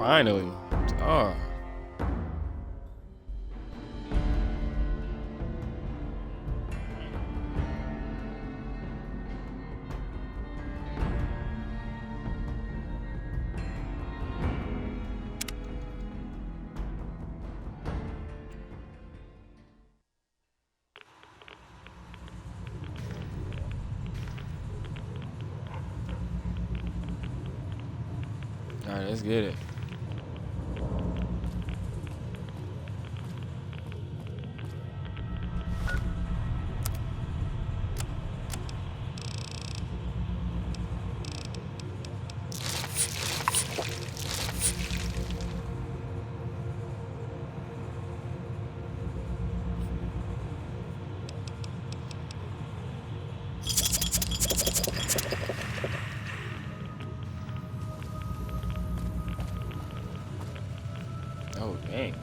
Finally. Oh. All right, let's get it. Oh, dang.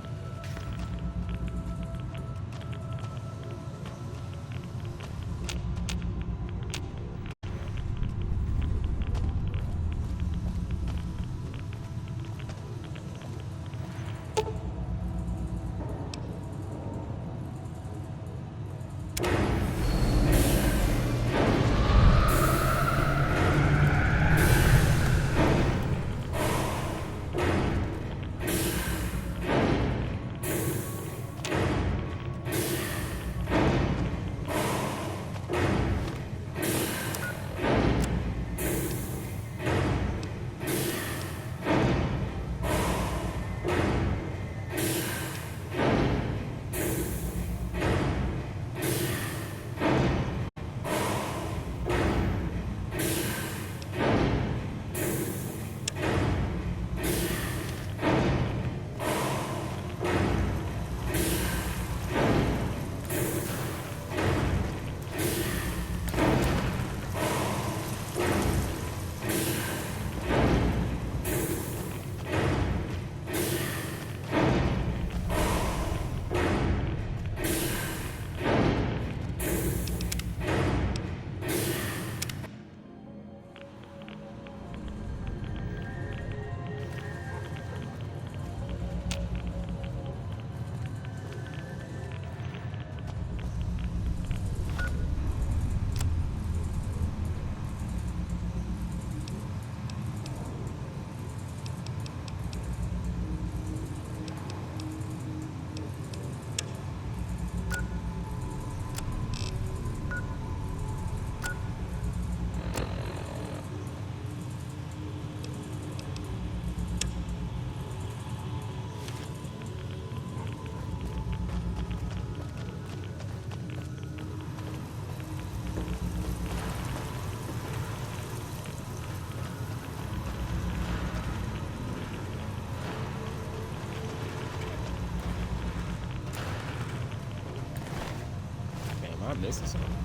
Damn, I'm missing something.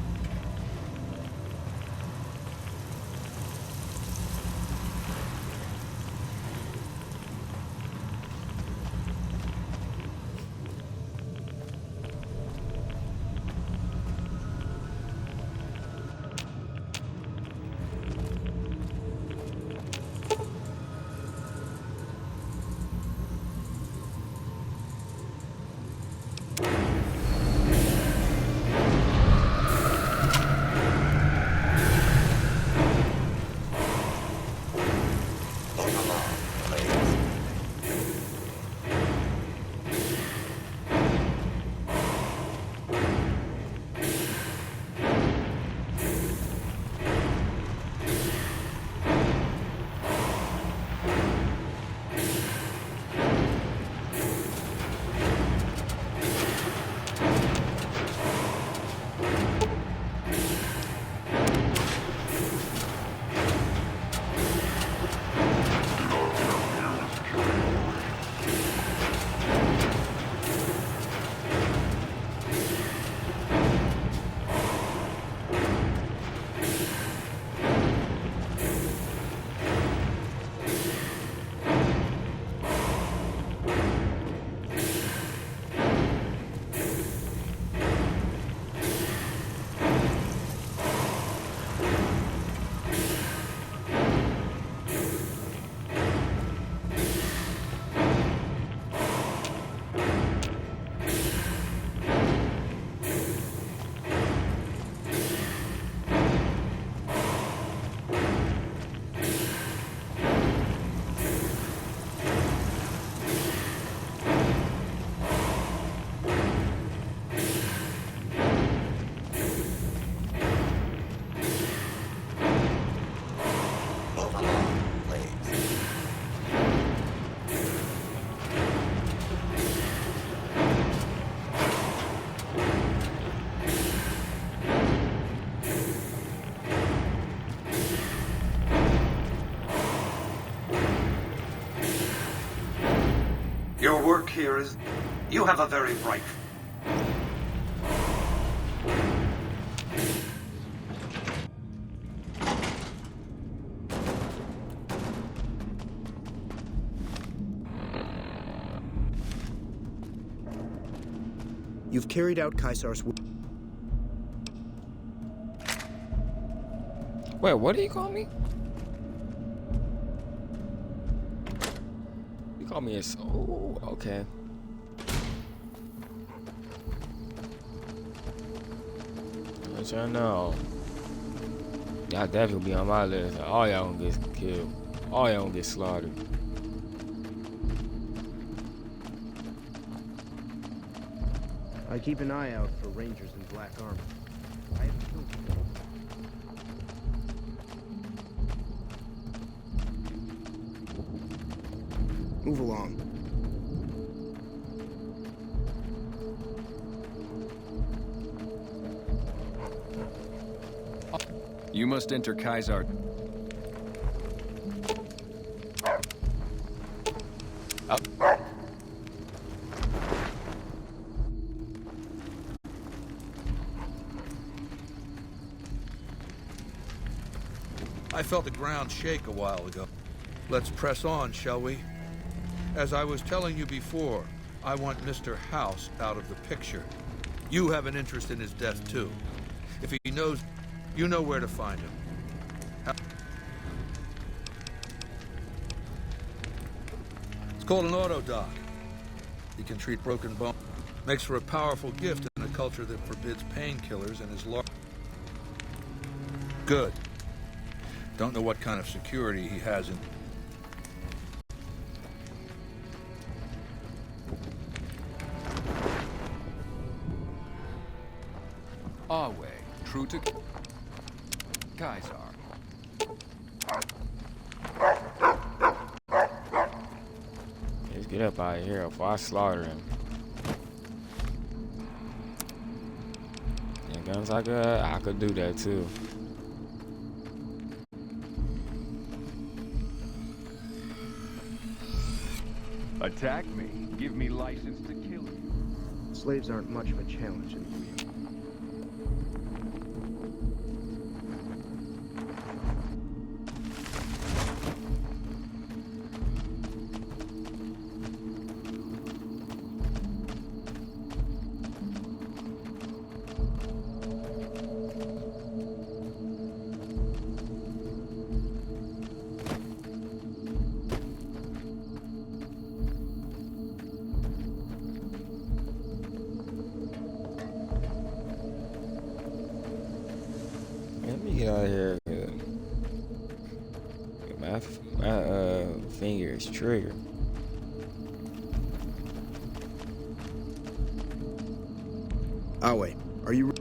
here is... You have a very bright... You've carried out Caesar's... Wait, what do you call me? You call me a... Oh, okay. Let y'all know. Y'all definitely be on my list. All y'all gonna get killed. All y'all gonna get slaughtered. I keep an eye out for rangers in black armor. I haven't killed them. Move along. You must enter Caesar. I felt the ground shake a while ago. Let's press on, shall we? As I was telling you before, I want Mr. House out of the picture. You have an interest in his death, too. If he knows, you know where to find him. It's called an autodoc. He can treat broken bones. Makes for a powerful gift in a culture that forbids painkillers and is large. Good. Don't know what kind of security he has in... Our way, true to Caesar. Let's get up out of here before I slaughter him. And guns I could do that too. Attack me. Give me license to kill you. Slaves aren't much of a challenge in the field. Let me get out of here. My finger is triggered. Awe, are you...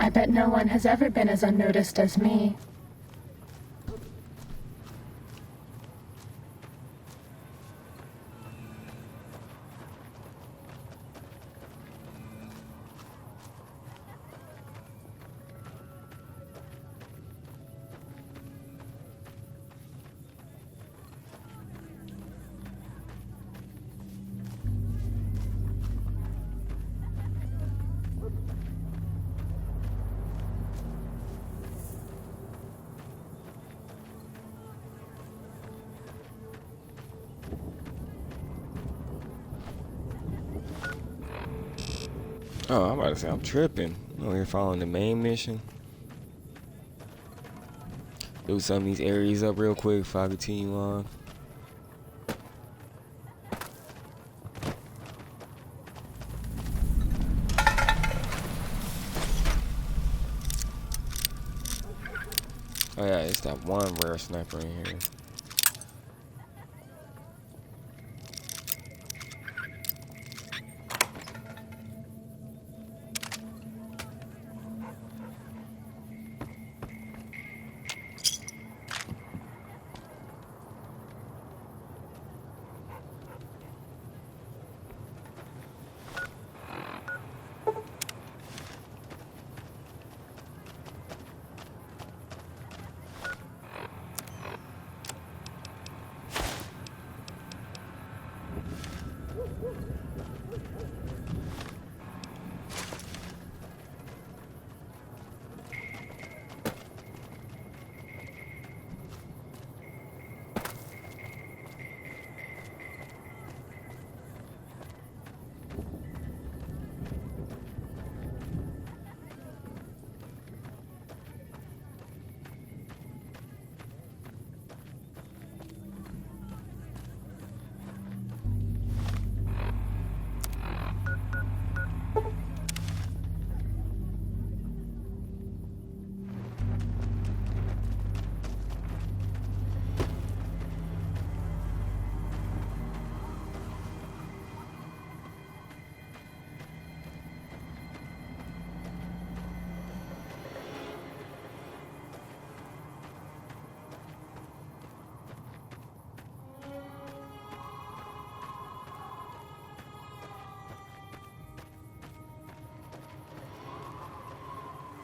I bet no one has ever been as unnoticed as me. Oh, I'm about to say I'm tripping. I'm over here following the main mission. Do some of these areas up real quick before I continue on. Oh yeah, it's that one rare sniper in here.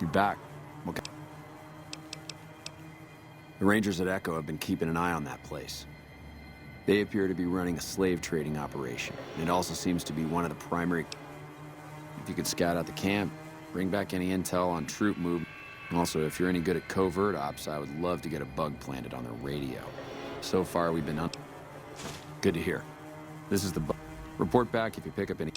You back? Okay. The Rangers at Echo have been keeping an eye on that place. They appear to be running a slave trading operation. And it also seems to be one of the primary... If you could scout out the camp, bring back any intel on troop movement. Also, if you're any good at covert ops, I would love to get a bug planted on their radio. So far, we've been Good to hear. This is the bug. Report back if you pick up any...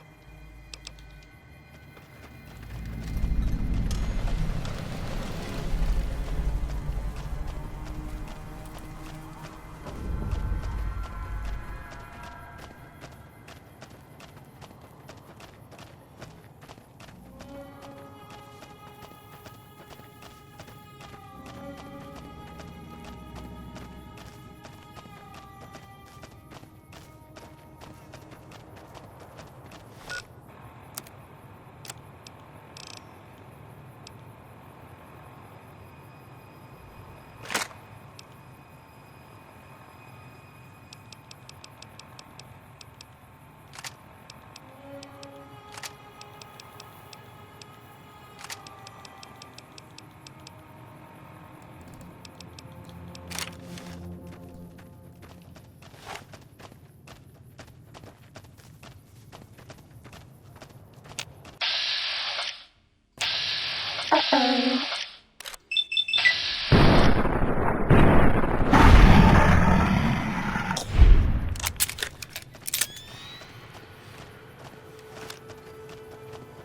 Uh-oh.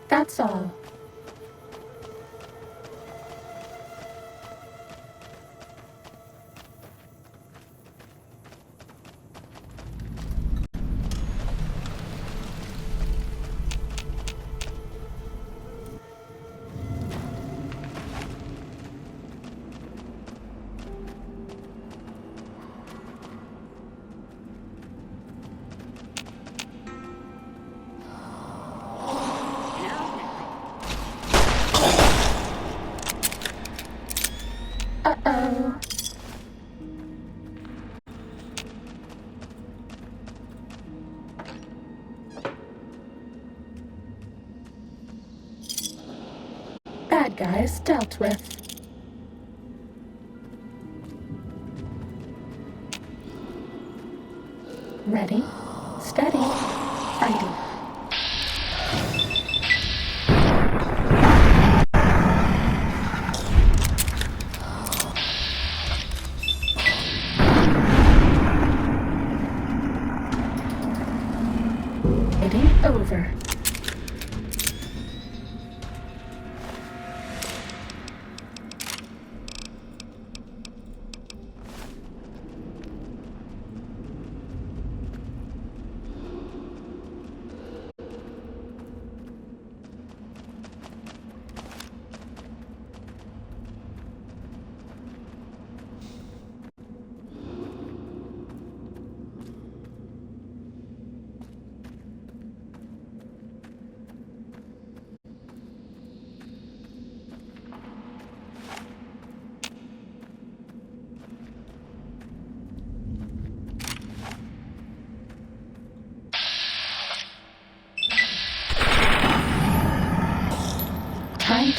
That's all. Uh-oh. Bad guys dealt with. Ready, steady, fighting. Fighting over.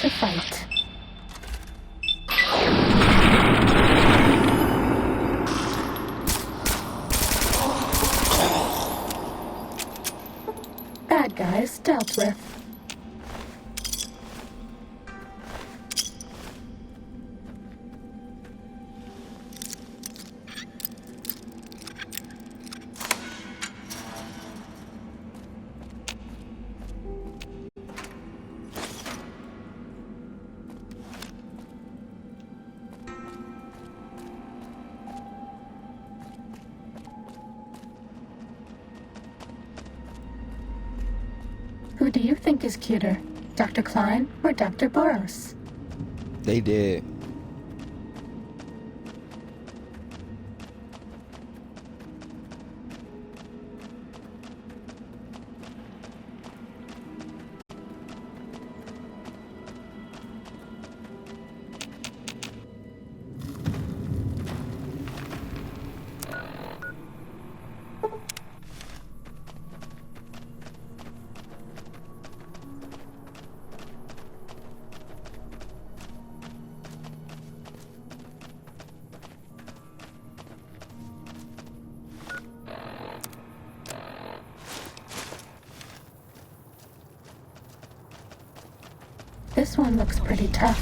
to fight. Bad guys dealt with. Who do you think is cuter, Dr. Klein or Dr. Boros? They did. This one looks pretty tough.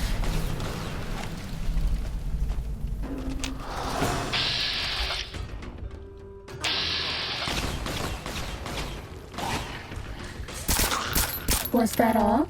Was that all?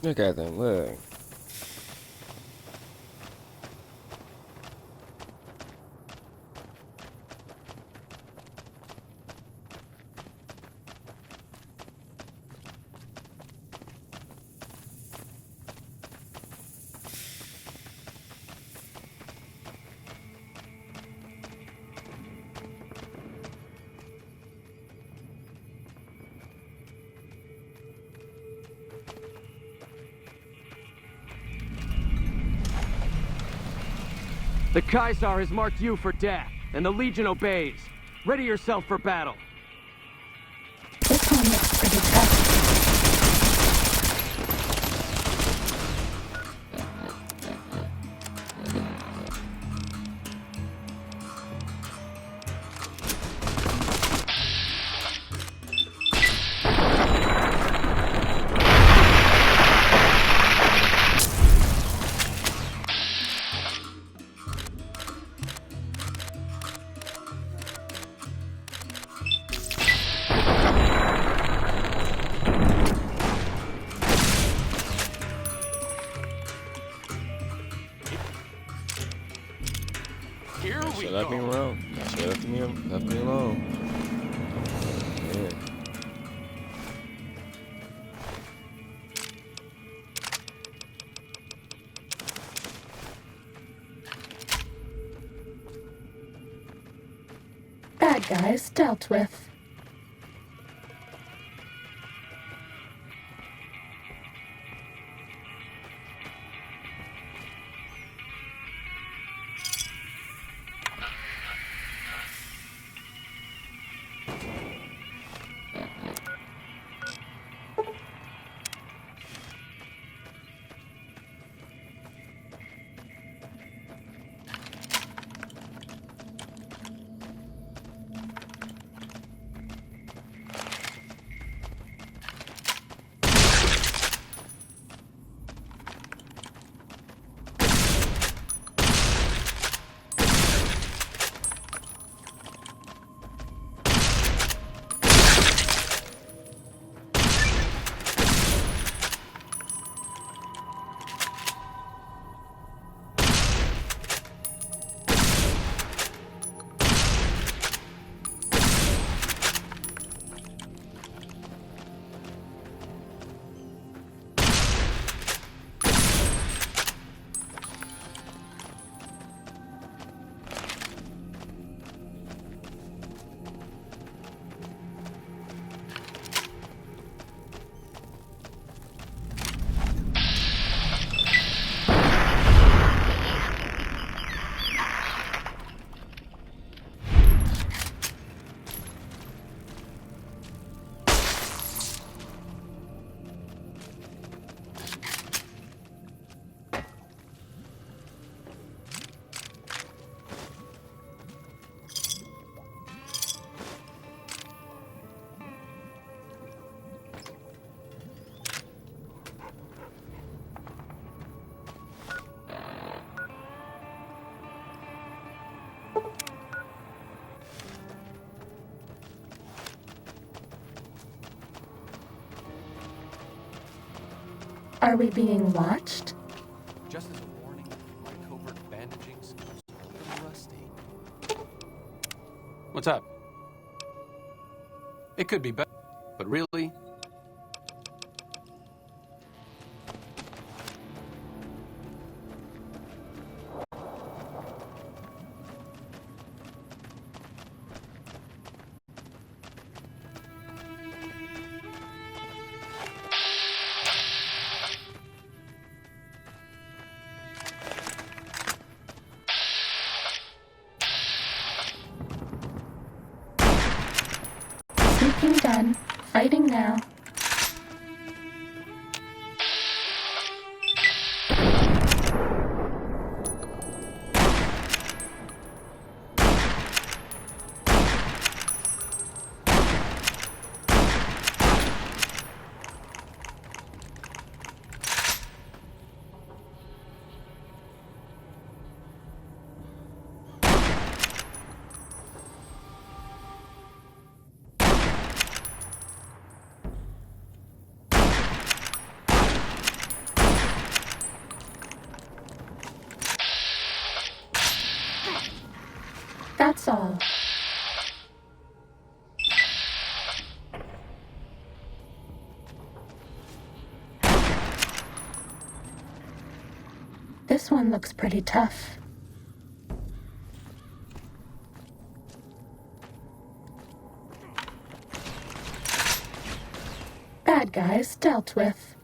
Look at them, look. The Caesar has marked you for death, and the Legion obeys. Ready yourself for battle. This one looks pretty tough. Here we Shit left me alone. Shit left me alone. Yeah. Bad guys dealt with. Are we being watched? Just as a warning, my covert bandaging seems a little rusty. What's up? It could be better, but really? Sneaking done. Fighting now. That's all. This one looks pretty tough. Bad guys dealt with.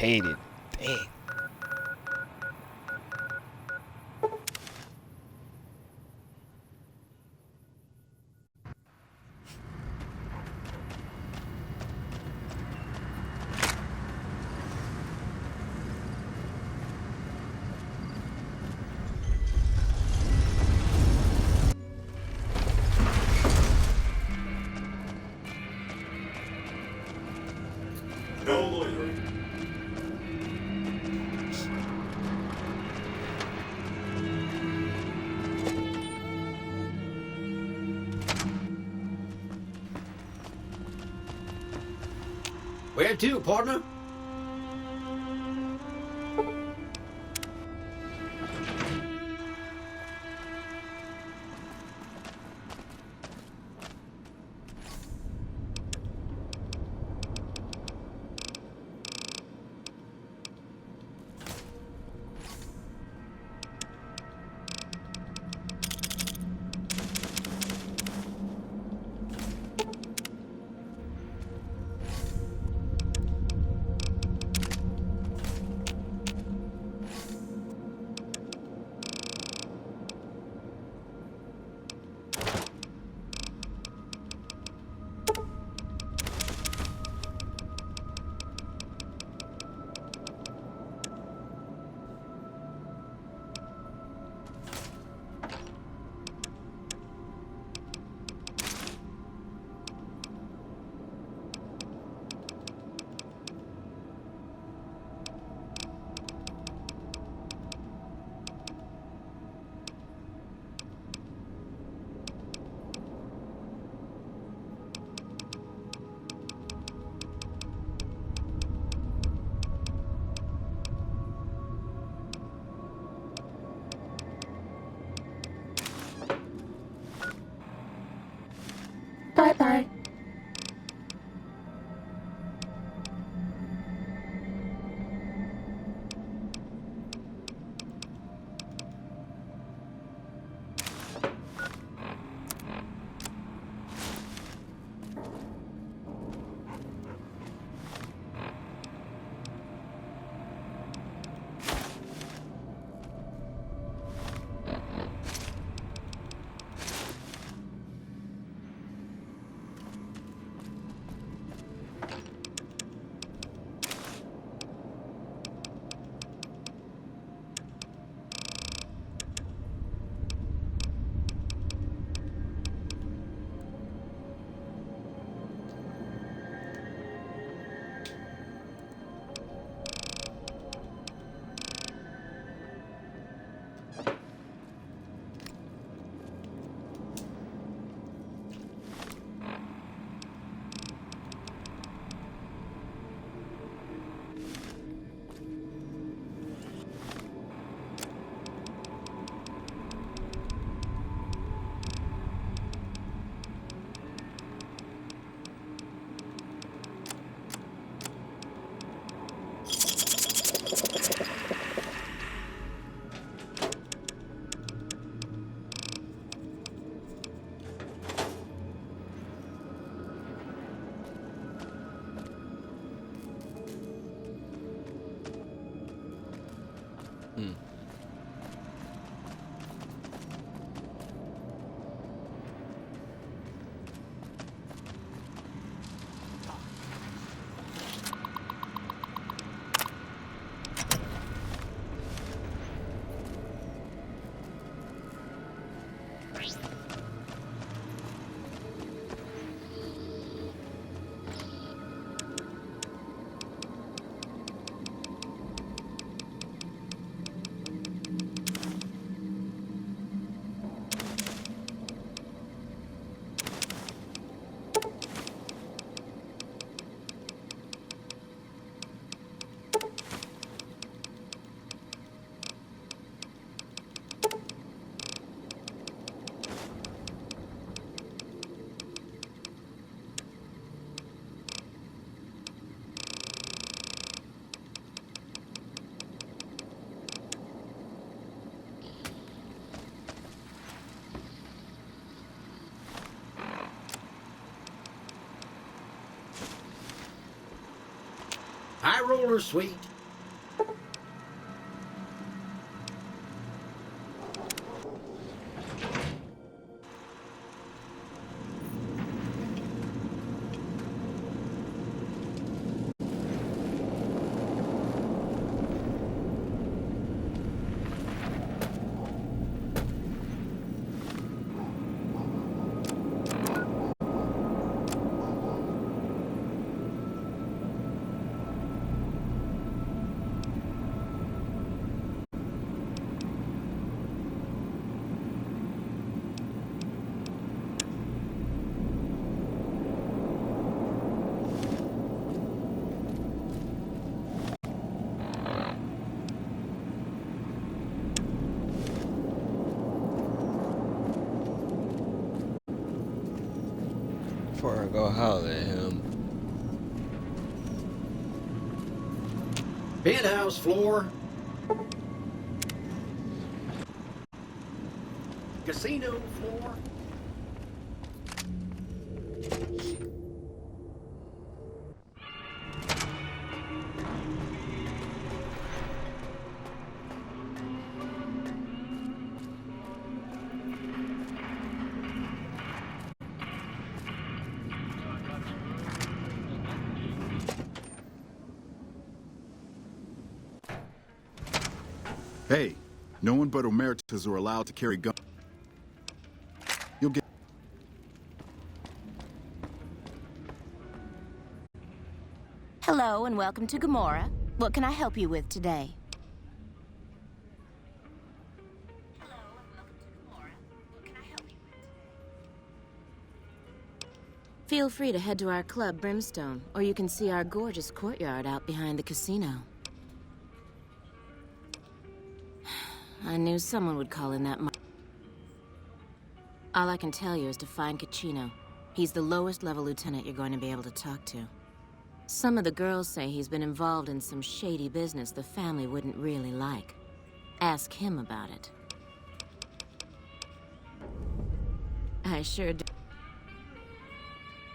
Hate it. Dang. No loitering. Where to, partner? High roller, sweet. Before I go holler at him. Penthouse floor. Casino floor. Hey, no one but emeritus are allowed to carry guns. You'll get... Hello and welcome to Gommorah. What can I help you with today? Hello and welcome to Gommorah. What can I help you with today? Feel free to head to our club, Brimstone, or you can see our gorgeous courtyard out behind the casino. I knew someone would call in that All I can tell you is to find Caccino. He's the lowest level lieutenant you're going to be able to talk to. Some of the girls say he's been involved in some shady business the family wouldn't really like. Ask him about it. I sure do.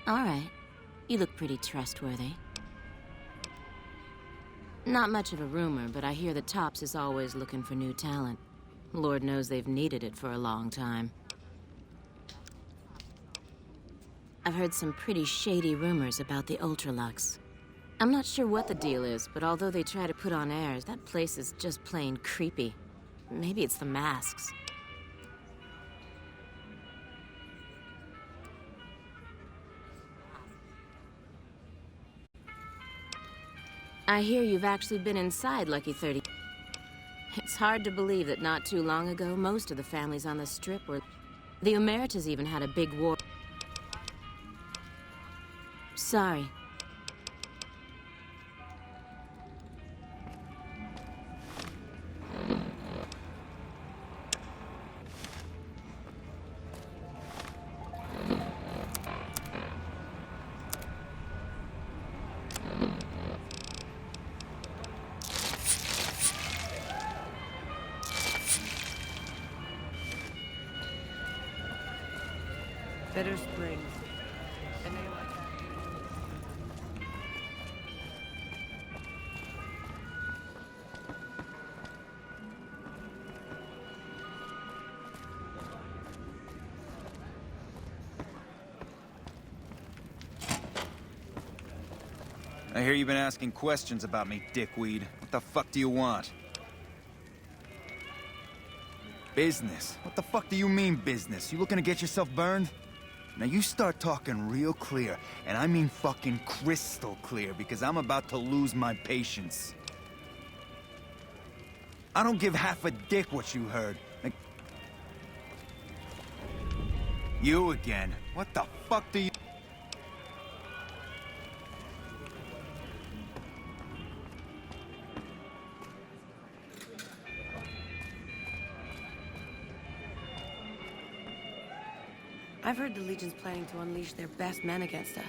All right. You look pretty trustworthy. Not much of a rumor, but I hear the Tops is always looking for new talent. Lord knows they've needed it for a long time. I've heard some pretty shady rumors about the Ultralux. I'm not sure what the deal is, but although they try to put on airs, that place is just plain creepy. Maybe it's the masks. I hear you've actually been inside Lucky 30. It's hard to believe that not too long ago, most of the families on the Strip were... The Emeritus even had a big war. Sorry. Bitter Springs. A name like that. I hear you've been asking questions about me, dickweed. What the fuck do you want? Business? What the fuck do you mean, business? You looking to get yourself burned? Now you start talking real clear, and I mean fucking crystal clear, because I'm about to lose my patience. I don't give half a dick what you heard. Like... You again? What the fuck do you... I've heard the Legion's planning to unleash their best men against us.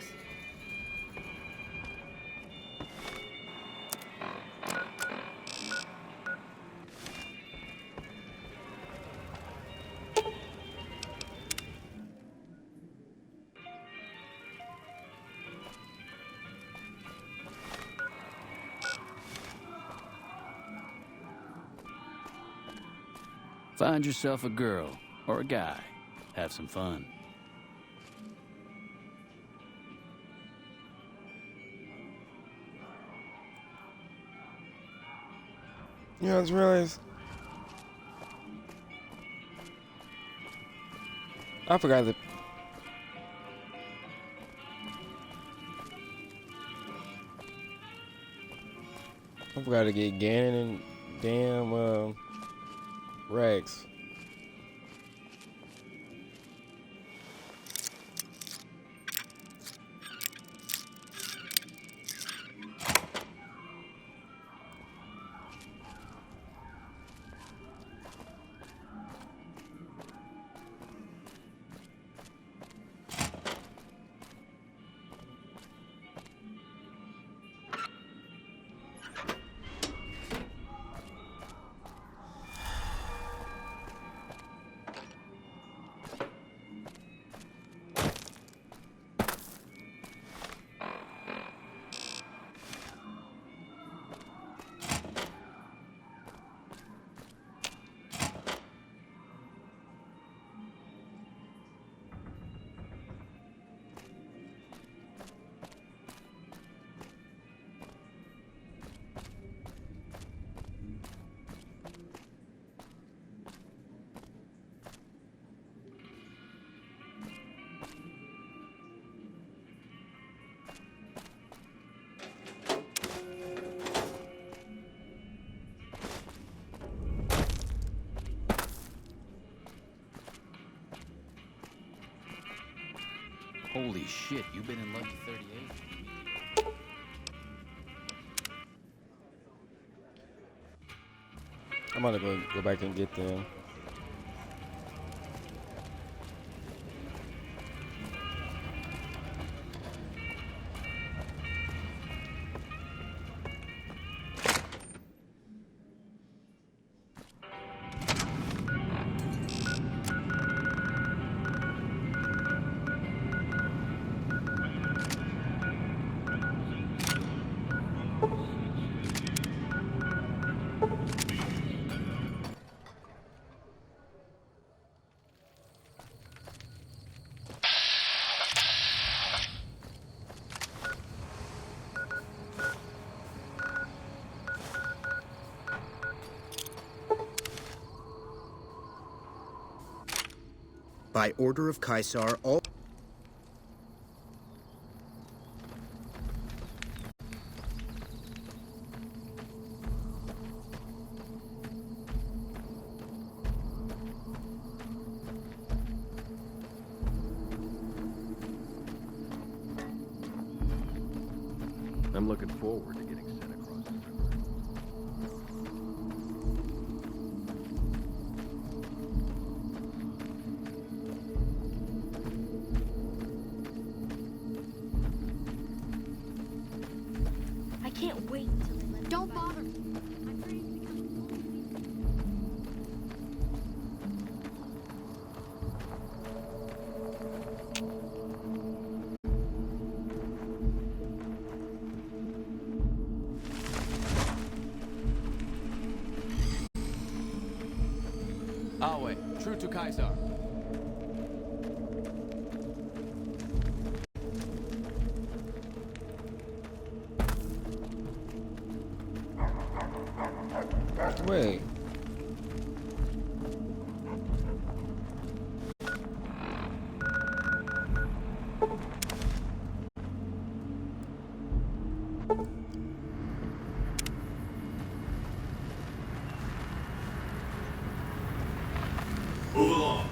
Find yourself a girl or a guy. Have some fun. Yeah, I just realized I forgot that. I forgot to get Gannon and damn Rex. Holy shit, you've been in Lucky 38? I'm gonna go back and get them. By order of Caesar, all... I'm looking forward to getting sent across the river. I can't wait until they let. Don't bother. I'm ready to become. Awe, true to Caesar. Wait. Move along.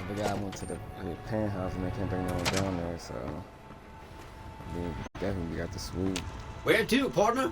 The guy went to the penthouse and they can't bring no one down there, so we definitely got the swoop. Where to, partner?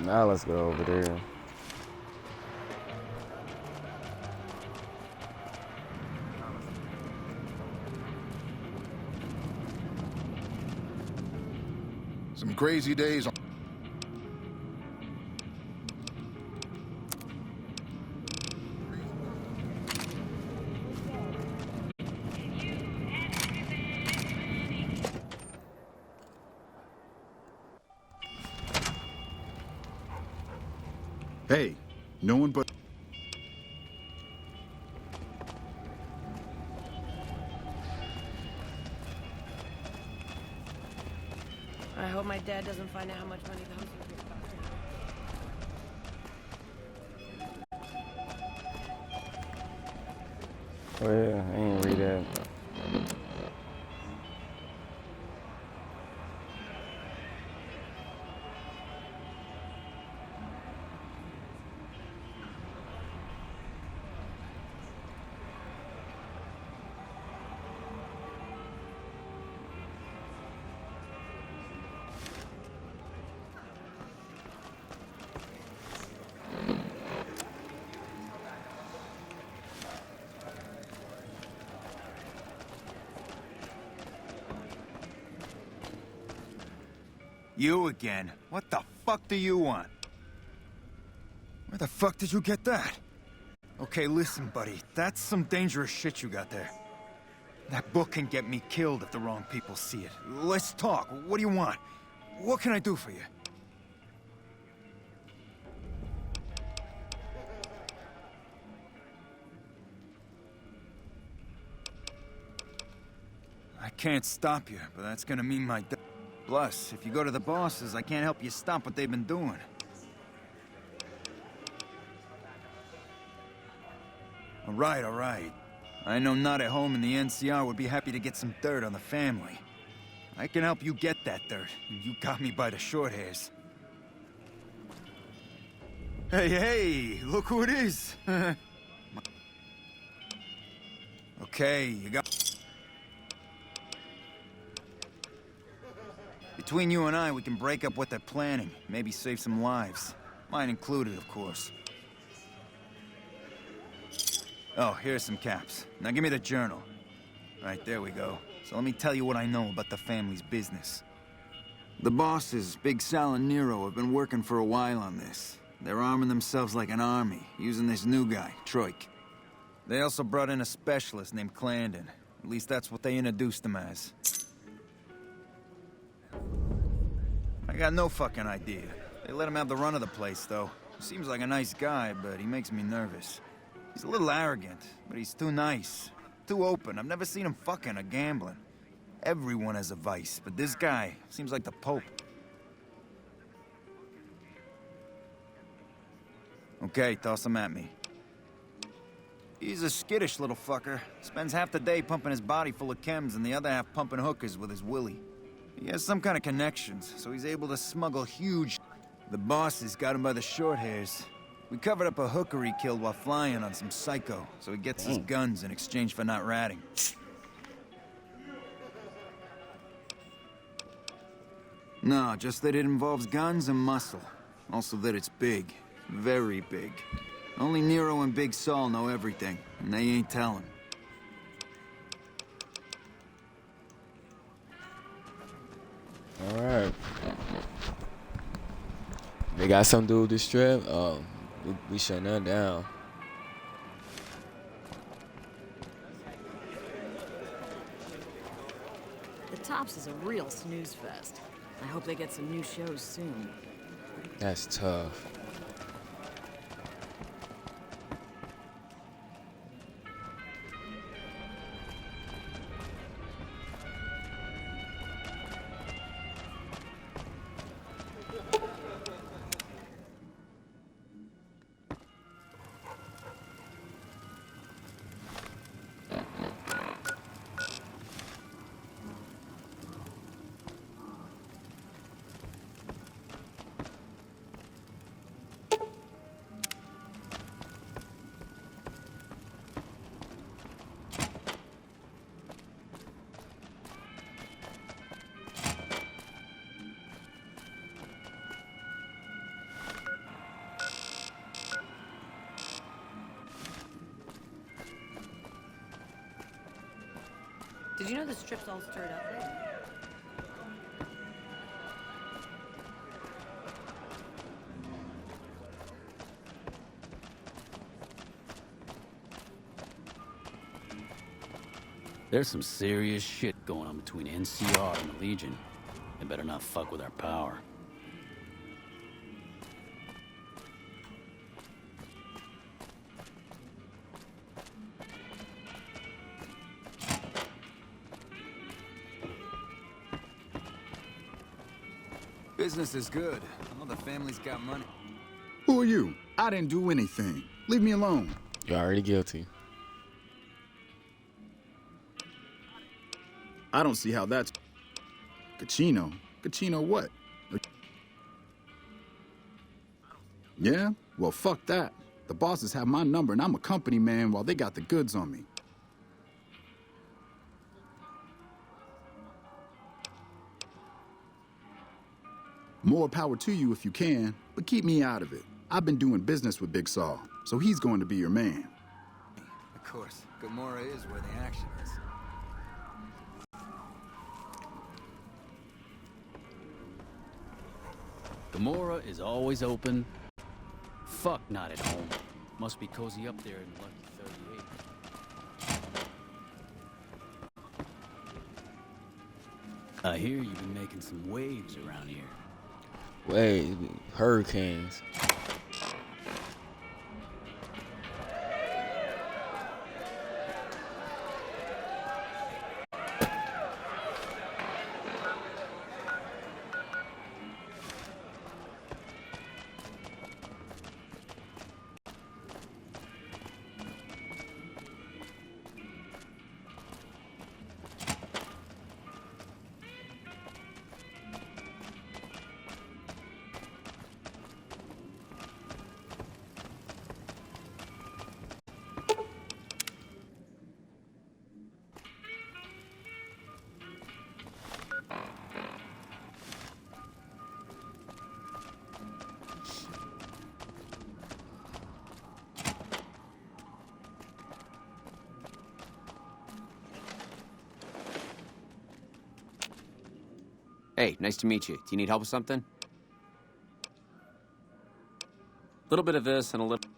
Now let's go over there. Some crazy days. Hey, no one but... I hope my dad doesn't find out how much money the house is. Oh yeah, I ain't read that. You again? What the fuck do you want? Where the fuck did you get that? Okay, listen, buddy. That's some dangerous shit you got there. That book can get me killed if the wrong people see it. Let's talk. What do you want? What can I do for you? I can't stop you, but that's gonna mean my death. Plus, if you go to the bosses, I can't help you stop what they've been doing. All right, all right. I know not at home in the NCR would be happy to get some dirt on the family. I can help you get that dirt. You got me by the short hairs. Hey, hey, look who it is. Okay, you got... Between you and I, we can break up what they're planning. Maybe save some lives. Mine included, of course. Oh, here's some caps. Now give me the journal. Right, there we go. So let me tell you what I know about the family's business. The bosses, Big Sal and Nero, have been working for a while on this. They're arming themselves like an army, using this new guy, Troik. They also brought in a specialist named Clarendon. At least that's what they introduced him as. I got no fucking idea. They let him have the run of the place, though. He seems like a nice guy, but he makes me nervous. He's a little arrogant, but he's too nice. Too open. I've never seen him fucking or gambling. Everyone has a vice, but this guy seems like the Pope. Okay, toss him at me. He's a skittish little fucker. Spends half the day pumping his body full of chems and the other half pumping hookers with his willy. He has some kind of connections, so he's able to smuggle huge... The bosses got him by the short hairs. We covered up a hooker he killed while flying on some psycho, so he gets his guns in exchange for not ratting. No, just that it involves guns and muscle. Also that it's big. Very big. Only Nero and Big Saul know everything, and they ain't telling. Alright. They got something to do with this trip? We shut none down. The Tops is a real snooze fest. I hope they get some new shows soon. That's tough. Did you know the strip's all stirred up lately? There's some serious shit going on between NCR and the Legion. They better not fuck with our power. Business is good. I know the family's got money. Who are you? I didn't do anything. Leave me alone. You're already guilty. I don't see how that's... Cachino? Cachino what? Yeah? Well, fuck that. The bosses have my number and I'm a company man while they got the goods on me. More power to you if you can, but keep me out of it. I've been doing business with Big Saul, so he's going to be your man. Of course, Gommorah is where the action is. Gommorah is always open. Fuck not at home. Must be cozy up there in Lucky 38. I hear you've been making some waves around here. Wait, hurricanes. Hey, nice to meet you. Do you need help with something? A little bit of this and a little...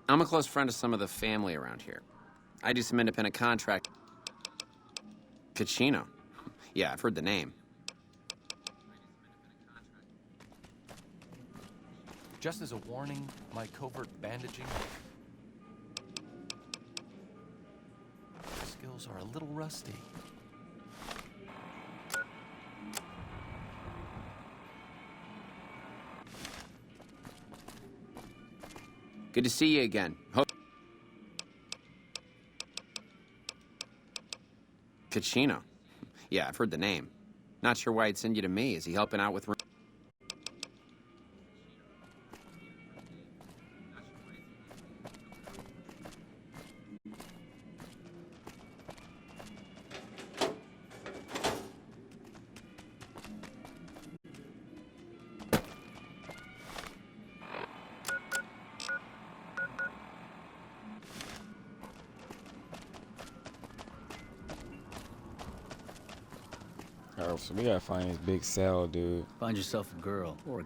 I'm a close friend of some of the family around here. I do some independent contract... Cachino. Yeah, I've heard the name. Just as a warning, my covert bandaging skills are a little rusty. Good to see you again. Cachino. Yeah, I've heard the name. Not sure why I'd send you to me. Is he helping out with... Alright, so we gotta find this big Sal dude. Find yourself a girl or a...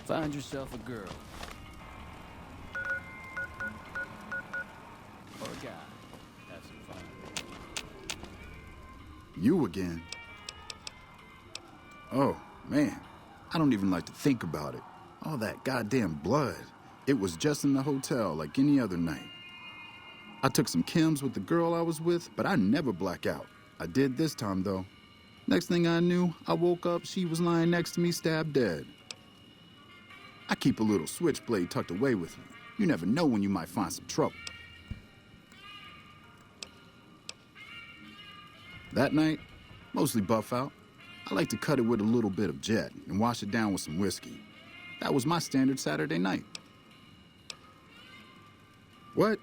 Find yourself a girl. Or a guy. Have some fun. You again. Oh, man. I don't even like to think about it. All that goddamn blood. It was just in the hotel like any other night. I took some chems with the girl I was with, but I never black out. I did this time, though. Next thing I knew, I woke up, she was lying next to me, stabbed dead. I keep a little switchblade tucked away with me. You never know when you might find some trouble. That night, mostly buff out. I like to cut it with a little bit of jet and wash it down with some whiskey. That was my standard Saturday night. What?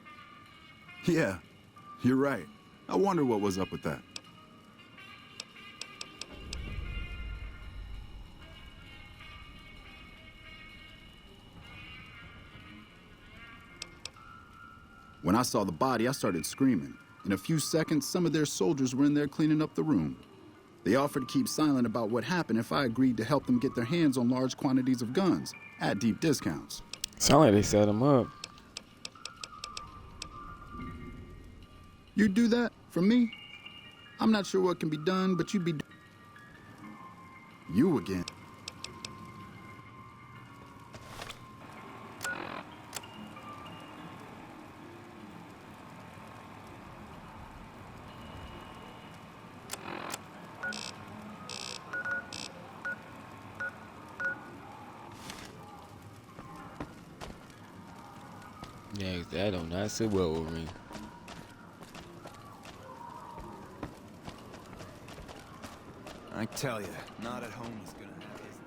Yeah, you're right. I wonder what was up with that. When I saw the body, I started screaming. In a few seconds, some of their soldiers were in there cleaning up the room. They offered to keep silent about what happened if I agreed to help them get their hands on large quantities of guns at deep discounts. Sound like they set him up. You'd do that for me? I'm not sure what can be done, but you'd be... You again. Yeah, that don't not sit well with me. I tell you, not at home is gonna have his day.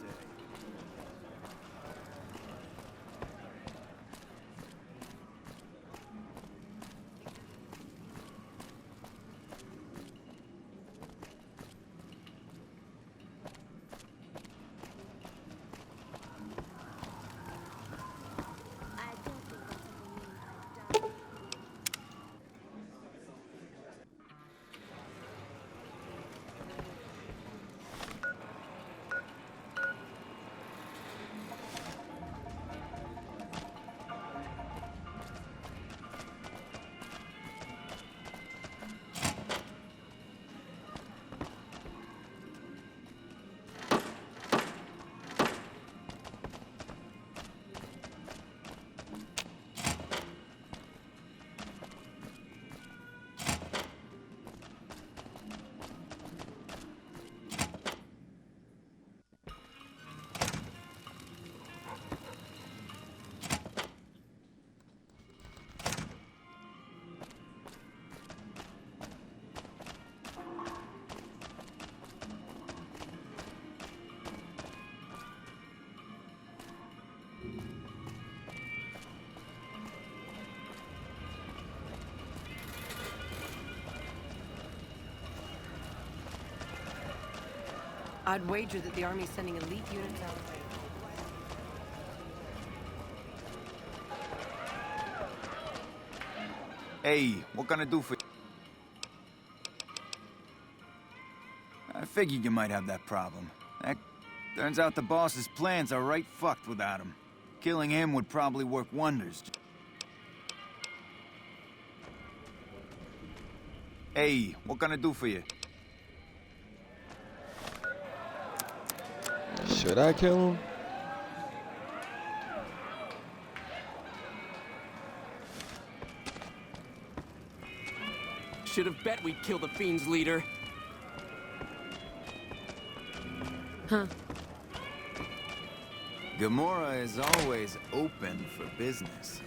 I'd wager that the Army's sending elite units out. Hey, what can I do for you? I figured you might have that problem. Heck, turns out the boss's plans are right fucked without him. Killing him would probably work wonders. Hey, what can I do for you? Should I kill him? Should have bet we'd kill the Fiend's leader. Huh. Gommorah is always open for business.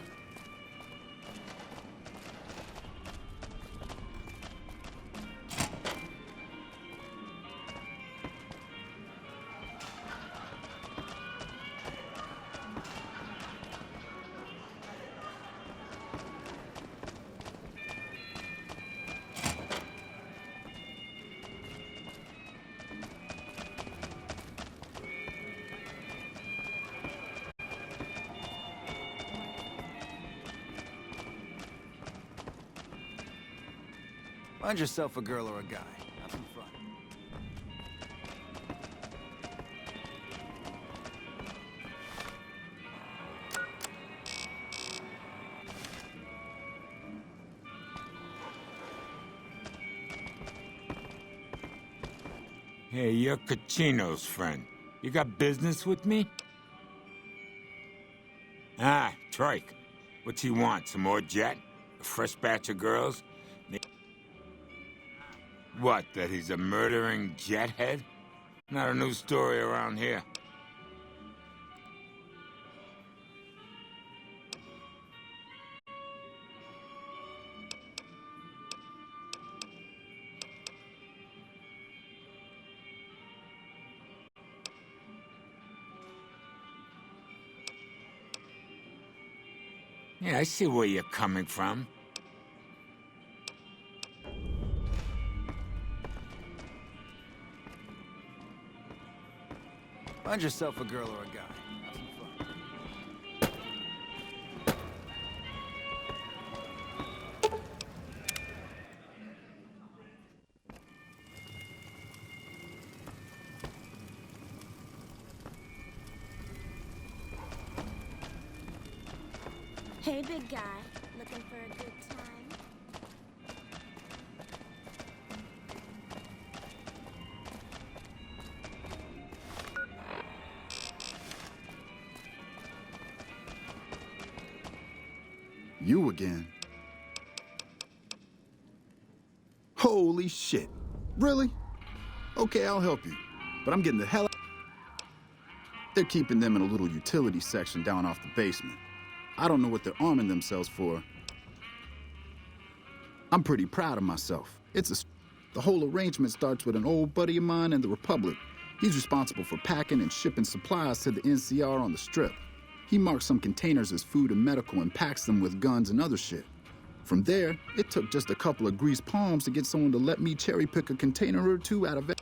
Find yourself a girl or a guy. Have some fun. Hey, you're Cachino's friend. You got business with me? Ah, Trike. What's he want? Some more jet? A fresh batch of girls? What, that he's a murdering jethead? Not a new story around here. Yeah, I see where you're coming from. Find yourself a girl or a guy. Have some fun. Hey, big guy. Looking for a good time? You again? Holy shit. Really? Okay, I'll help you. But I'm getting the hell out. They're keeping them in a little utility section down off the basement. I don't know what they're arming themselves for. I'm pretty proud of myself. The whole arrangement starts with an old buddy of mine in the Republic. He's responsible for packing and shipping supplies to the NCR on the Strip. He marks some containers as food and medical and packs them with guns and other shit. From there, it took just a couple of greased palms to get someone to let me cherry pick a container or two out of it.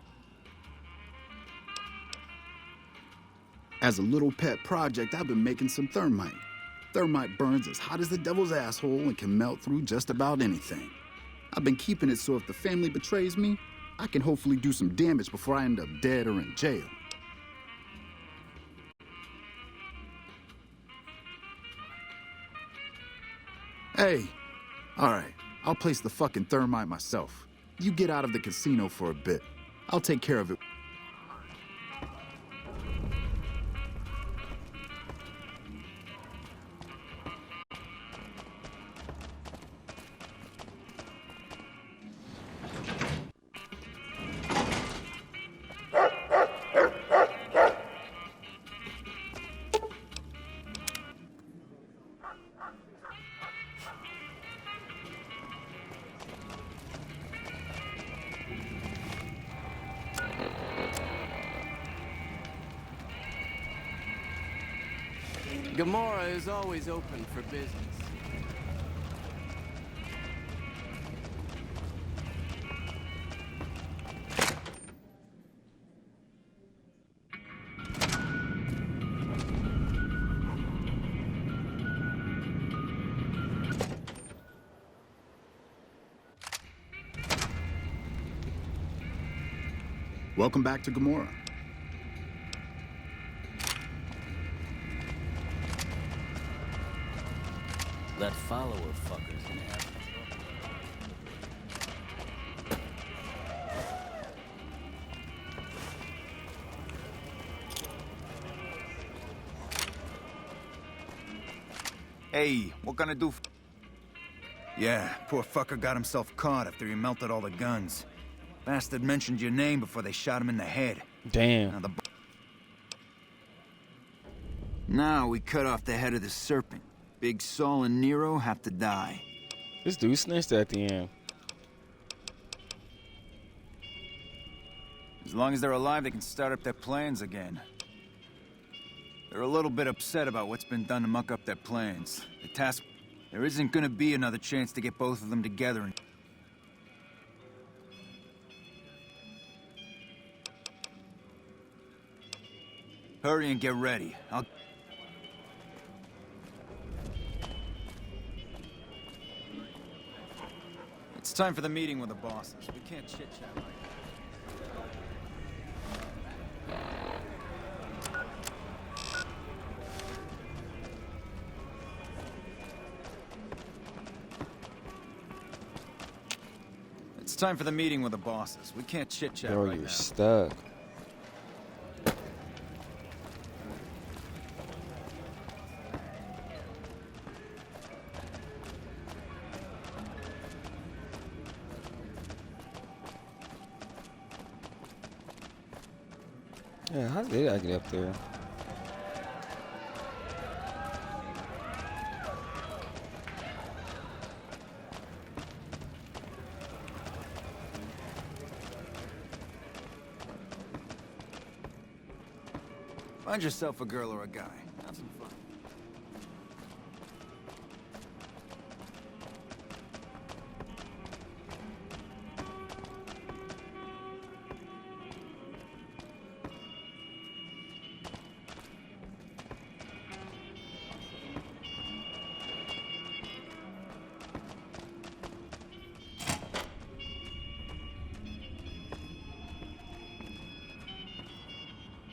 As a little pet project, I've been making some thermite. Thermite burns as hot as the devil's asshole and can melt through just about anything. I've been keeping it so if the family betrays me, I can hopefully do some damage before I end up dead or in jail. Hey, all right, I'll place the fucking thermite myself. You get out of the casino for a bit. I'll take care of it. Gommorah is always open for business. Welcome back to Gommorah. That follower fucker's gonna have Hey, what gonna do? Yeah, poor fucker got himself caught after he melted all the guns. Bastard mentioned your name before they shot him in the head. Damn. Now we cut off the head of the serpent. Big Saul and Nero have to die. This dude snitched at the end. As long as they're alive, they can start up their plans again. They're a little bit upset about what's been done to muck up their plans. The task... There isn't gonna be another chance to get both of them together and... Hurry and get ready. It's time for the meeting with the bosses. We can't chit-chat right now. It's time for the meeting with the bosses. We can't chit-chat Bro, right you're now. stuck. Yeah, how did I get up there? Find yourself a girl or a guy. Have some fun.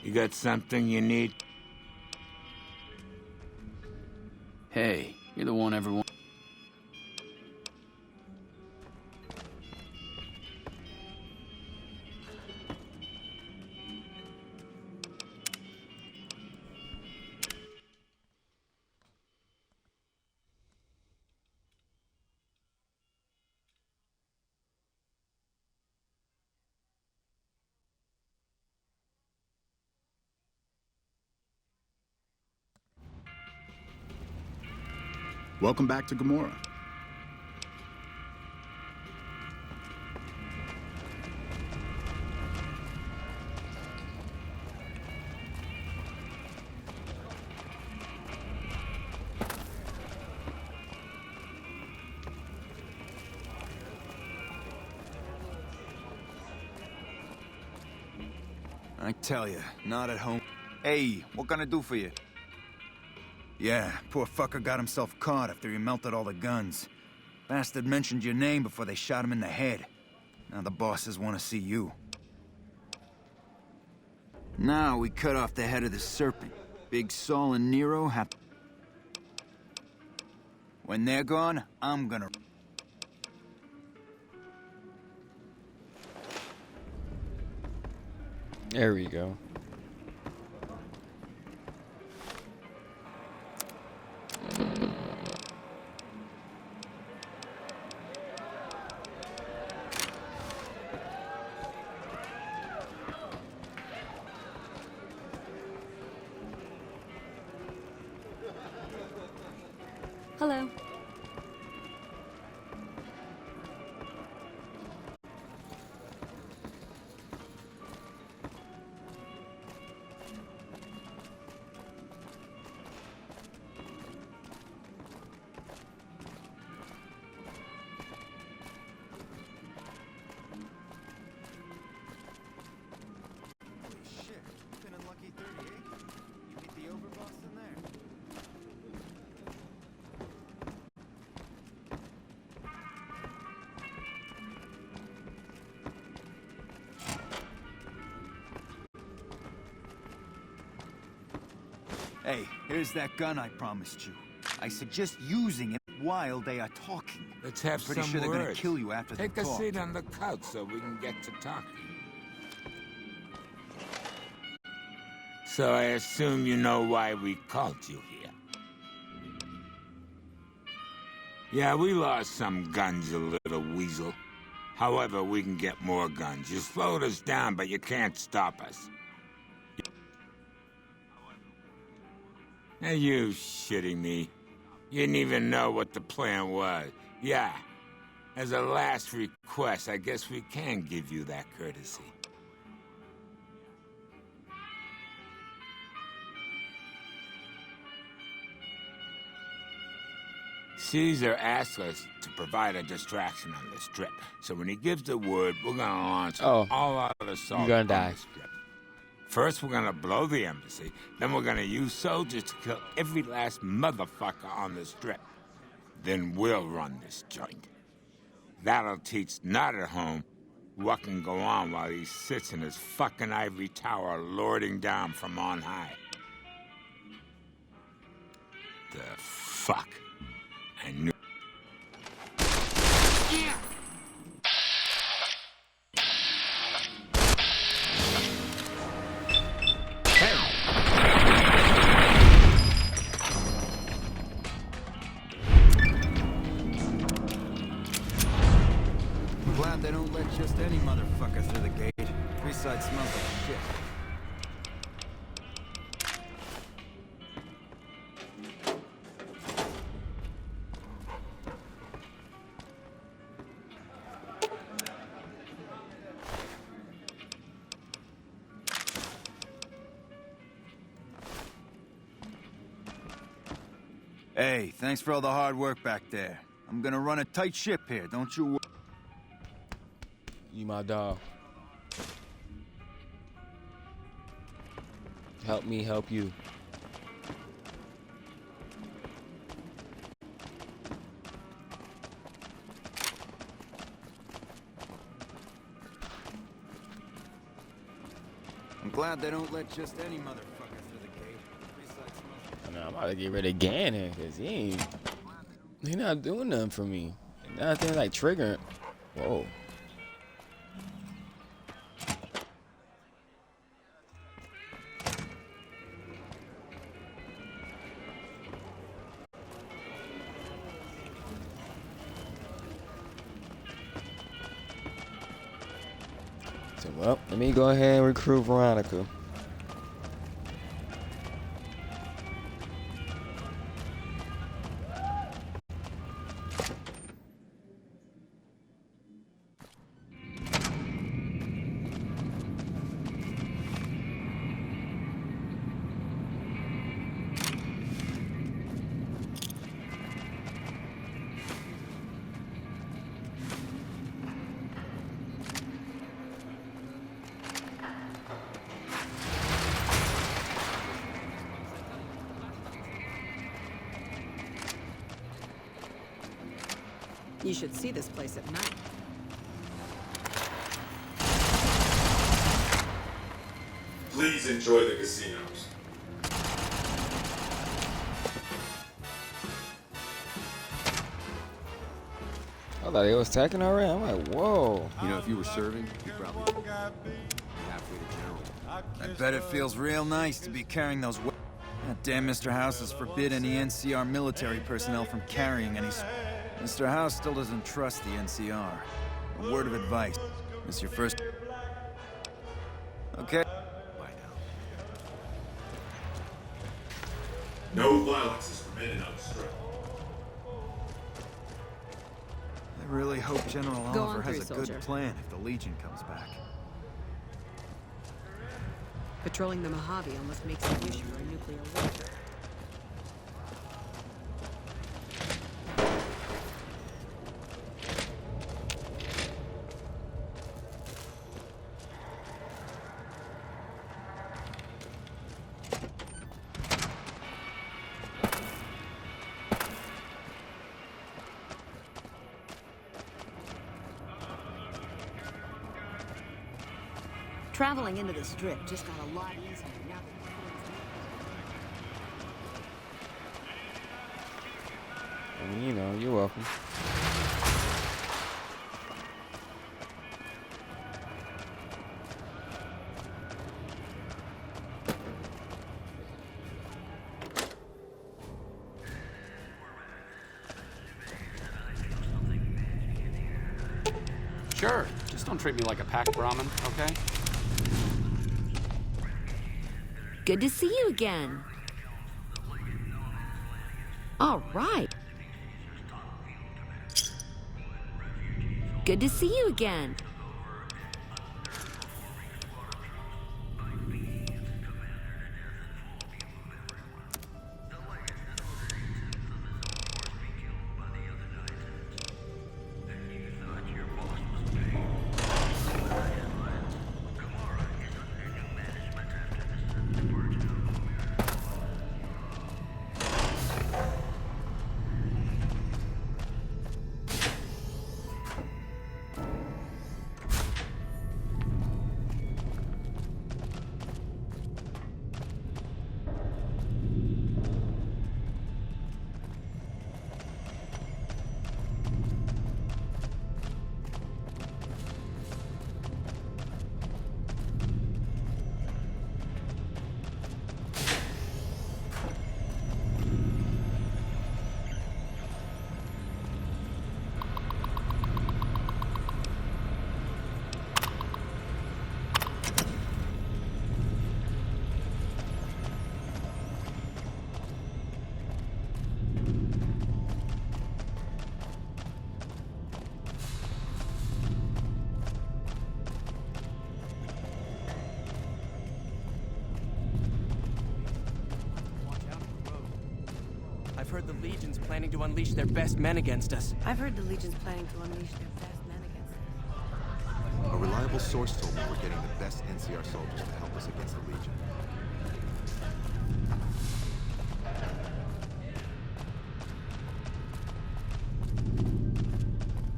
You got something you need? Hey, you're the one everyone... Welcome back to Gommorah. I tell you, not at home. Hey, what can I do for you? Yeah, poor fucker got himself caught after he melted all the guns. Bastard mentioned your name before they shot him in the head. Now the bosses want to see you. Now we cut off the head of the serpent. Big Saul and Nero have... When they're gone, I'm gonna... There we go. Hello. Hey, here's that gun I promised you. I suggest using it while they are talking. Let's have Pretty some sure they're gonna words. kill you after Take they a talk. seat on the couch so we can get to talking. So I assume you know why we called you here. Yeah, we lost some guns, you little weasel. However, we can get more guns. You slowed us down, but you can't stop us. Are you shitting me? You didn't even know what the plan was. Yeah. As a last request, I guess we can give you that courtesy. Caesar asked us to provide a distraction on the strip. So when he gives the word, we're gonna launch all out assault gonna on die. the strip. First, we're gonna blow the embassy. Then we're gonna use soldiers to kill every last motherfucker on the strip. Then we'll run this joint. That'll teach not at home what can go on while he sits in his fucking ivory tower lording down from on high. The fuck? I knew... glad they don't let just any motherfucker through the gate. Freeside smells like shit. Hey, thanks for all the hard work back there. I'm gonna run a tight ship here, don't you worry. You my dog. Help me help you. I'm glad they don't let just any motherfucker through the gate. Freeside smells I know, I'm about to get rid of Gannon because he not doing nothing for me. Nothing like triggering. Whoa. So, well, let me go ahead and recruit Veronica. You should see this place at night. Please enjoy the casinos. I thought he was attacking already. I'm like, whoa. You know, if you were serving, you'd probably be halfway to general. I bet it feels real nice to be carrying those That damn Mr. House has forbid any NCR military personnel from carrying any... Mr. House still doesn't trust the NCR. A word of advice. This your first... Okay. Bye now. No violence is permitted on the strip. I really hope General Go Oliver on has through, a good soldier. plan if the Legion comes back. Patrolling the Mojave almost makes you wish you were a nuclear warfare. Traveling into the Strip just got a lot easier now that I mean, you know, you're welcome. Sure. Just don't treat me like a packed Brahmin, okay? Good to see you again. All right. Good to see you again. heard the Legion's planning to unleash their best men against us. I've heard the Legion's planning to unleash their best men against us. A reliable source told me we're getting the best NCR soldiers to help us against the Legion.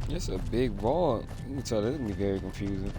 It's a big vault. You can tell this is gonna be very confusing.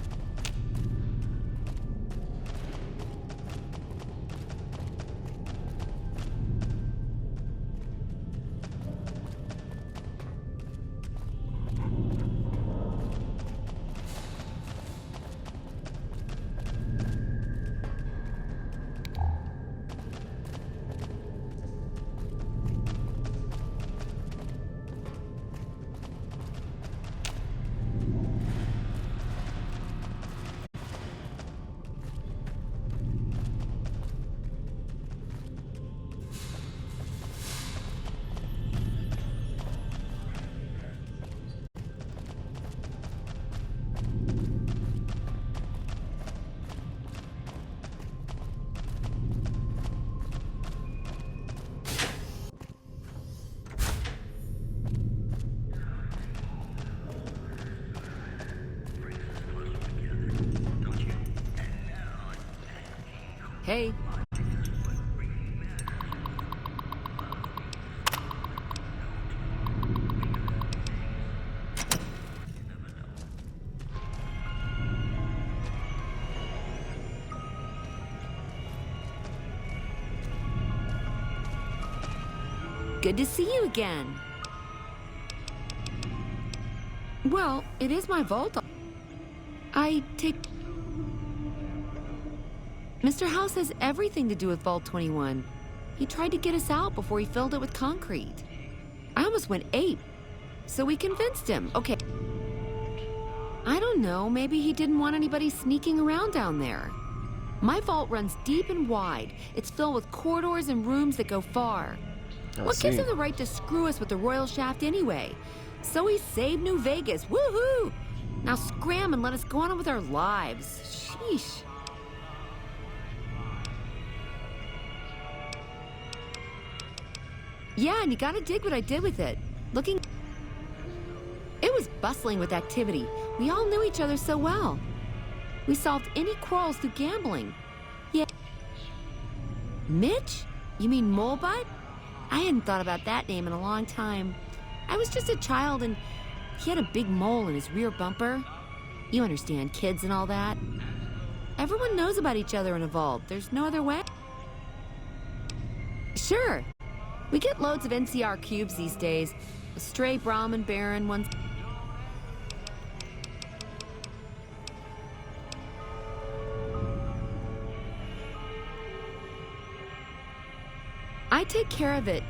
Hey. Good to see you again. Well, it is my vault. I take... Mr. House has everything to do with Vault 21. He tried to get us out before he filled it with concrete. I almost went ape, so we convinced him. Okay. I don't know, maybe he didn't want anybody sneaking around down there. My vault runs deep and wide. It's filled with corridors and rooms that go far. What gives him the right to screw us with the royal shaft anyway? So he saved New Vegas. Woohoo! Now scram and let us go on with our lives. Sheesh. Yeah, and you gotta dig what I did with it. It was bustling with activity. We all knew each other so well. We solved any quarrels through gambling. Yeah. Mitch? You mean Molebutt? I hadn't thought about that name in a long time. I was just a child and he had a big mole in his rear bumper. You understand, kids and all that. Everyone knows about each other in a vault. There's no other way. Sure. We get loads of NCR cubes these days. A stray Brahmin Baron once. I take care of it.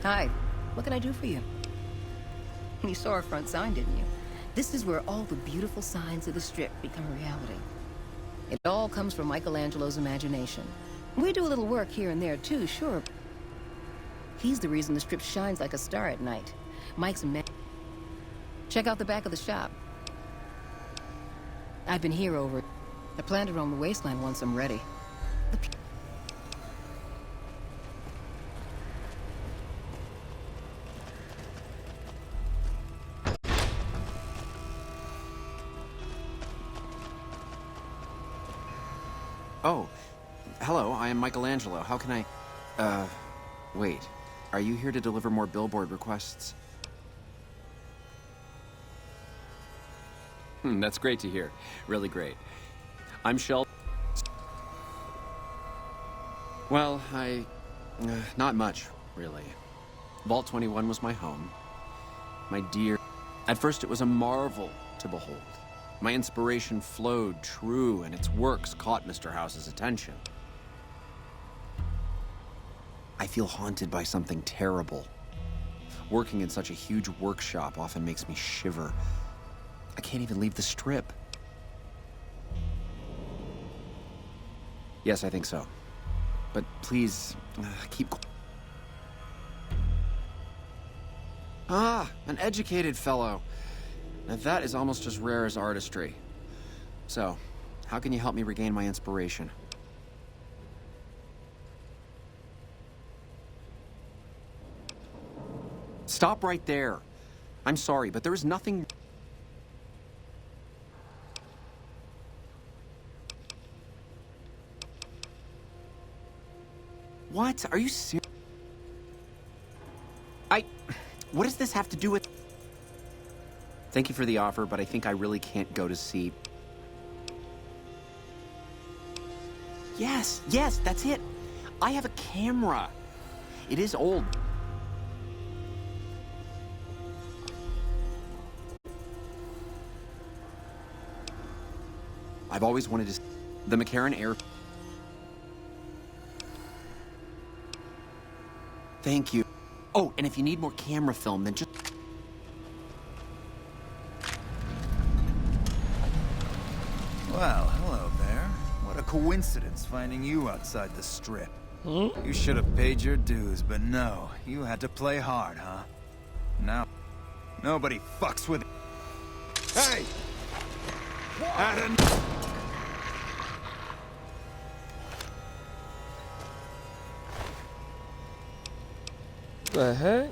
Hi, what can I do for you? You saw our front sign, didn't you? This is where all the beautiful signs of the Strip become reality. It all comes from Michelangelo's imagination. We do a little work here and there too, sure. He's the reason the Strip shines like a star at night. Mike's a man. Check out the back of the shop. I've been here over... I plan to roam the wasteland once I'm ready. Oh, hello, I am Michelangelo. How can I... wait. Are you here to deliver more billboard requests? That's great to hear. Really great. I'm Shel... Well, not much, really. Vault 21 was my home. My dear... At first it was a marvel to behold. My inspiration flowed true, and its works caught Mr. House's attention. I feel haunted by something terrible. Working in such a huge workshop often makes me shiver. I can't even leave the strip. Yes, I think so. But please, keep... Ah, an educated fellow. Now that is almost as rare as artistry. So, how can you help me regain my inspiration? Stop right there. I'm sorry, but there is nothing... What? Are you serious? What does this have to do with... Thank you for the offer, but I think I really can't go to see... Yes, that's it. I have a camera. It is old. I've always wanted to... The McCarran Air... Thank you. Oh, and if you need more camera film, then just... Well, hello there. What a coincidence finding you outside the strip. You should have paid your dues, but no. You had to play hard, huh? Now, nobody fucks with... Hey! The heck?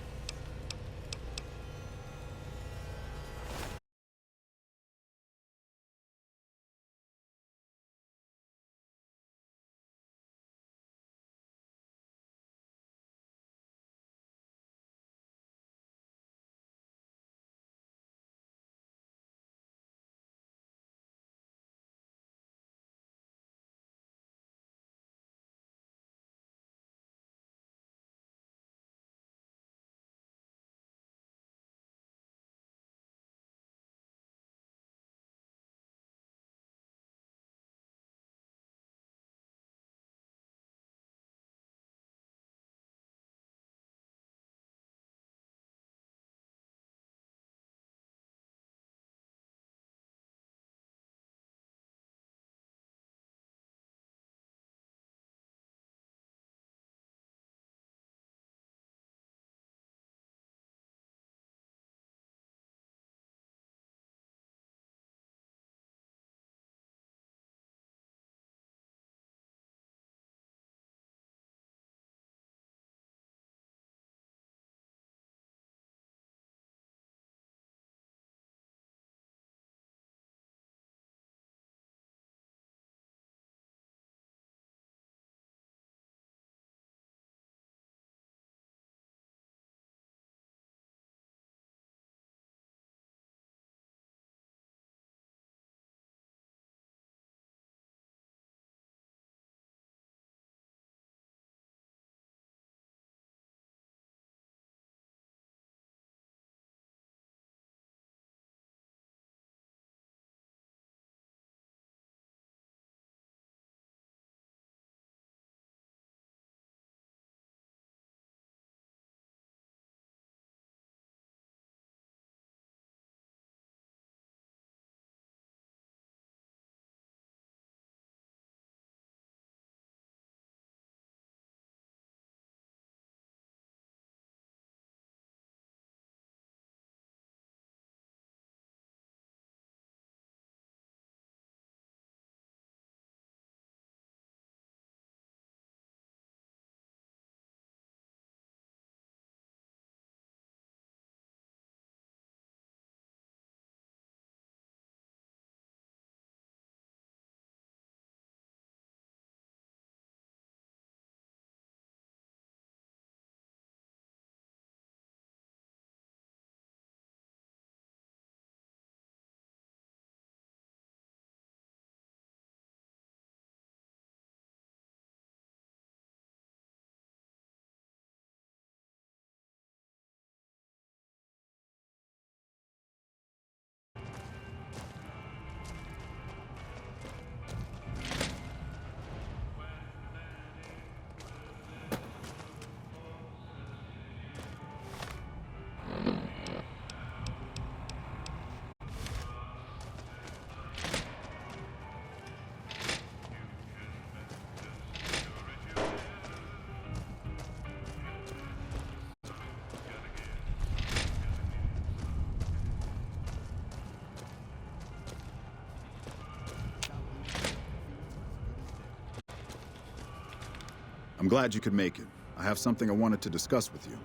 I'm glad you could make it. I have something I wanted to discuss with you.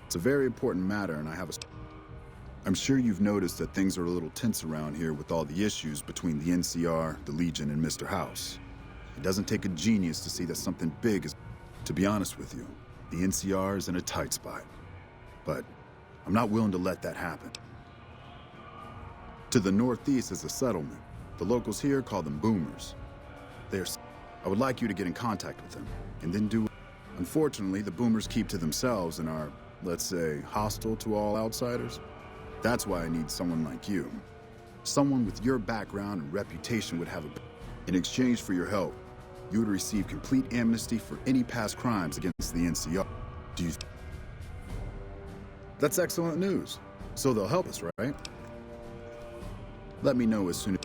It's a very important matter, and I'm sure you've noticed that things are a little tense around here with all the issues between the NCR, the Legion, and Mr. House. It doesn't take a genius to see that something big is... To be honest with you, the NCR is in a tight spot. But I'm not willing to let that happen. To the northeast is a settlement. The locals here call them boomers. I would like you to get in contact with them, and then do... Unfortunately, the boomers keep to themselves and are, let's say, hostile to all outsiders. That's why I need someone like you. Someone with your background and reputation would have a... In exchange for your help, you would receive complete amnesty for any past crimes against the NCR. Do you... That's excellent news. So they'll help us, right? Let me know as soon as...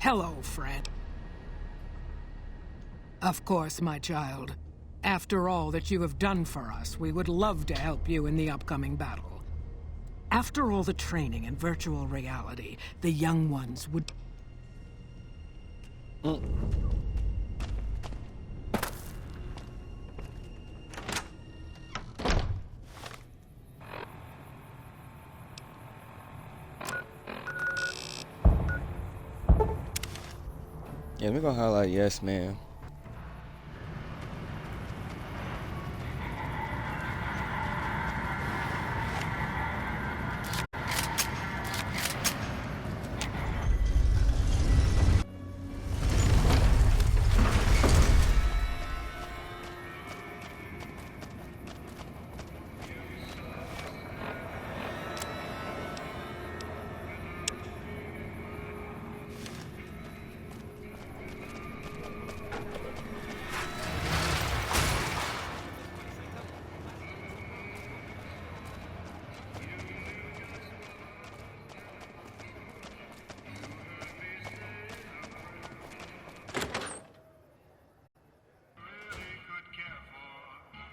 Hello, friend. Of course, my child. After all that you have done for us, we would love to help you in the upcoming battle. After all the training in virtual reality, the young ones would... Yeah, we're gonna highlight yes, man.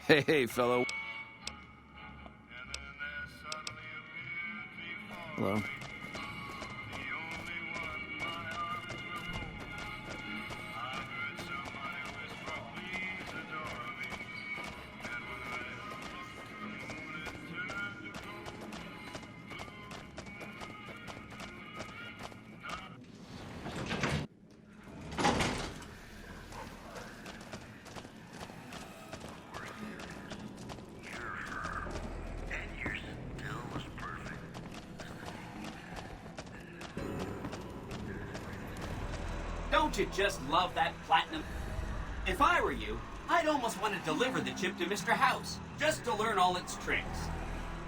Hey, fellow. Hello. Don't you just love that platinum? If I were you, I'd almost want to deliver the chip to Mr. House, just to learn all its tricks.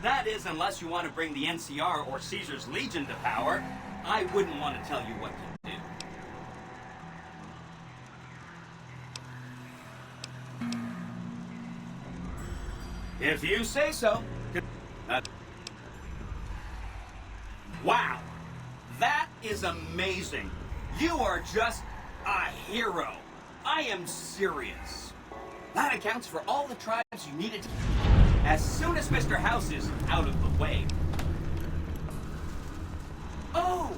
That is, unless you want to bring the NCR or Caesar's Legion to power. I wouldn't want to tell you what to do. If you say so. Wow, that is amazing. You are just a hero. I am serious. That accounts for all the tribes you needed to... As soon as Mr. House is out of the way. Oh!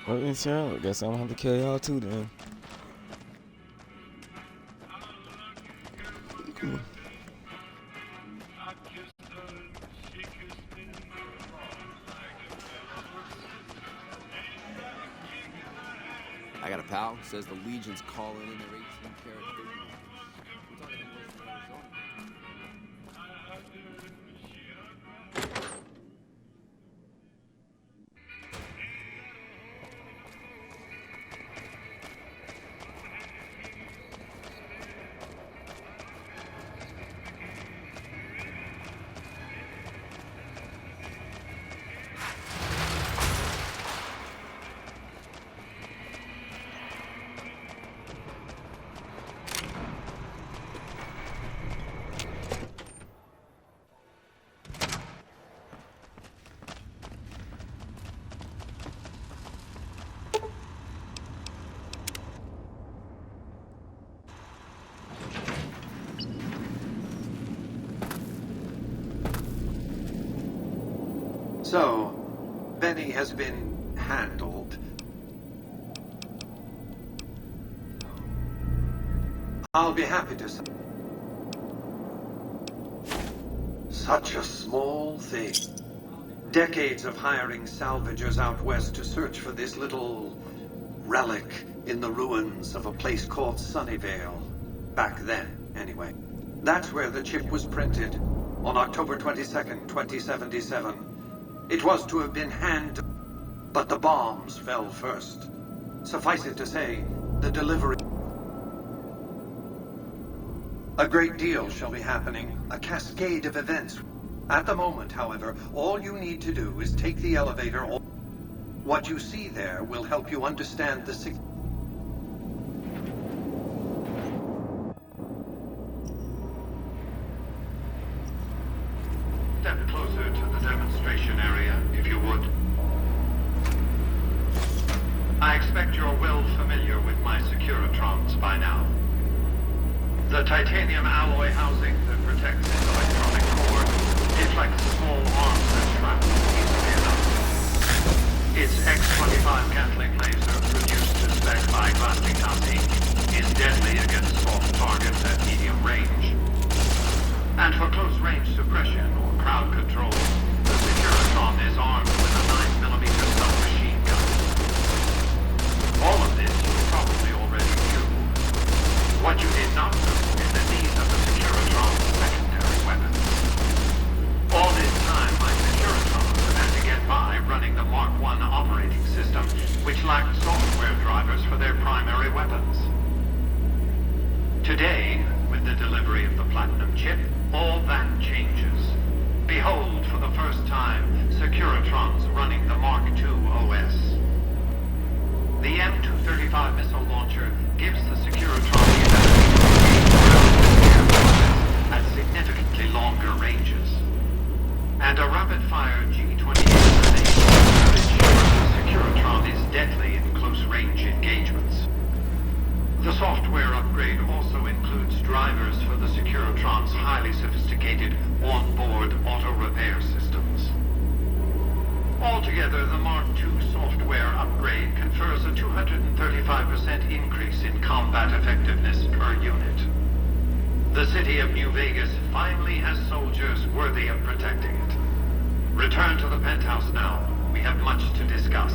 Well, I guess I'm gonna have to kill y'all too then. I got a pal, says the Legion's calling in their 18-karat big ones. We're talking about Arizona. So, Benny has been handled. I'll be happy to... Such a small thing. Decades of hiring salvagers out west to search for this little relic in the ruins of a place called Sunnyvale. Back then, anyway. That's where the chip was printed, on October 22nd, 2077. It was to have been but the bombs fell first. Suffice it to say, the delivery... A great deal shall be happening, a cascade of events. At the moment, however, all you need to do is take the elevator. What you see there will help you understand the Step closer to the demonstration area, if you would. I expect you're well familiar with my Securitrons by now. The titanium alloy housing that protects its electronic core deflects small arms and shrapnel easily enough. Its X-25 Gatling laser, reduced to spec by Glasting is deadly against soft targets at medium range. And for close-range suppression or crowd control, the Securitron is armed with a 9mm submachine gun. All of this you probably already knew. What you did not know is that these are the Securitron's secondary weapons. All this time, my Securitrons have had to get by running the Mark I operating system, which lacked software drivers for their primary weapons. Today, with the delivery of the Platinum chip, all that changes. Behold, for the first time, Securitrons running the Mark II OS. The M235 missile launcher gives the Securitron the ability to engage ground and air forces at significantly longer ranges. And a rapid-fire G-28 grenade ensures the Securitron is deadly in close-range engagements. The software upgrade also includes drivers for the Securitron's highly sophisticated onboard auto-repair systems. Altogether, the Mark II software upgrade confers a 235% increase in combat effectiveness per unit. The city of New Vegas finally has soldiers worthy of protecting it. Return to the penthouse now. We have much to discuss.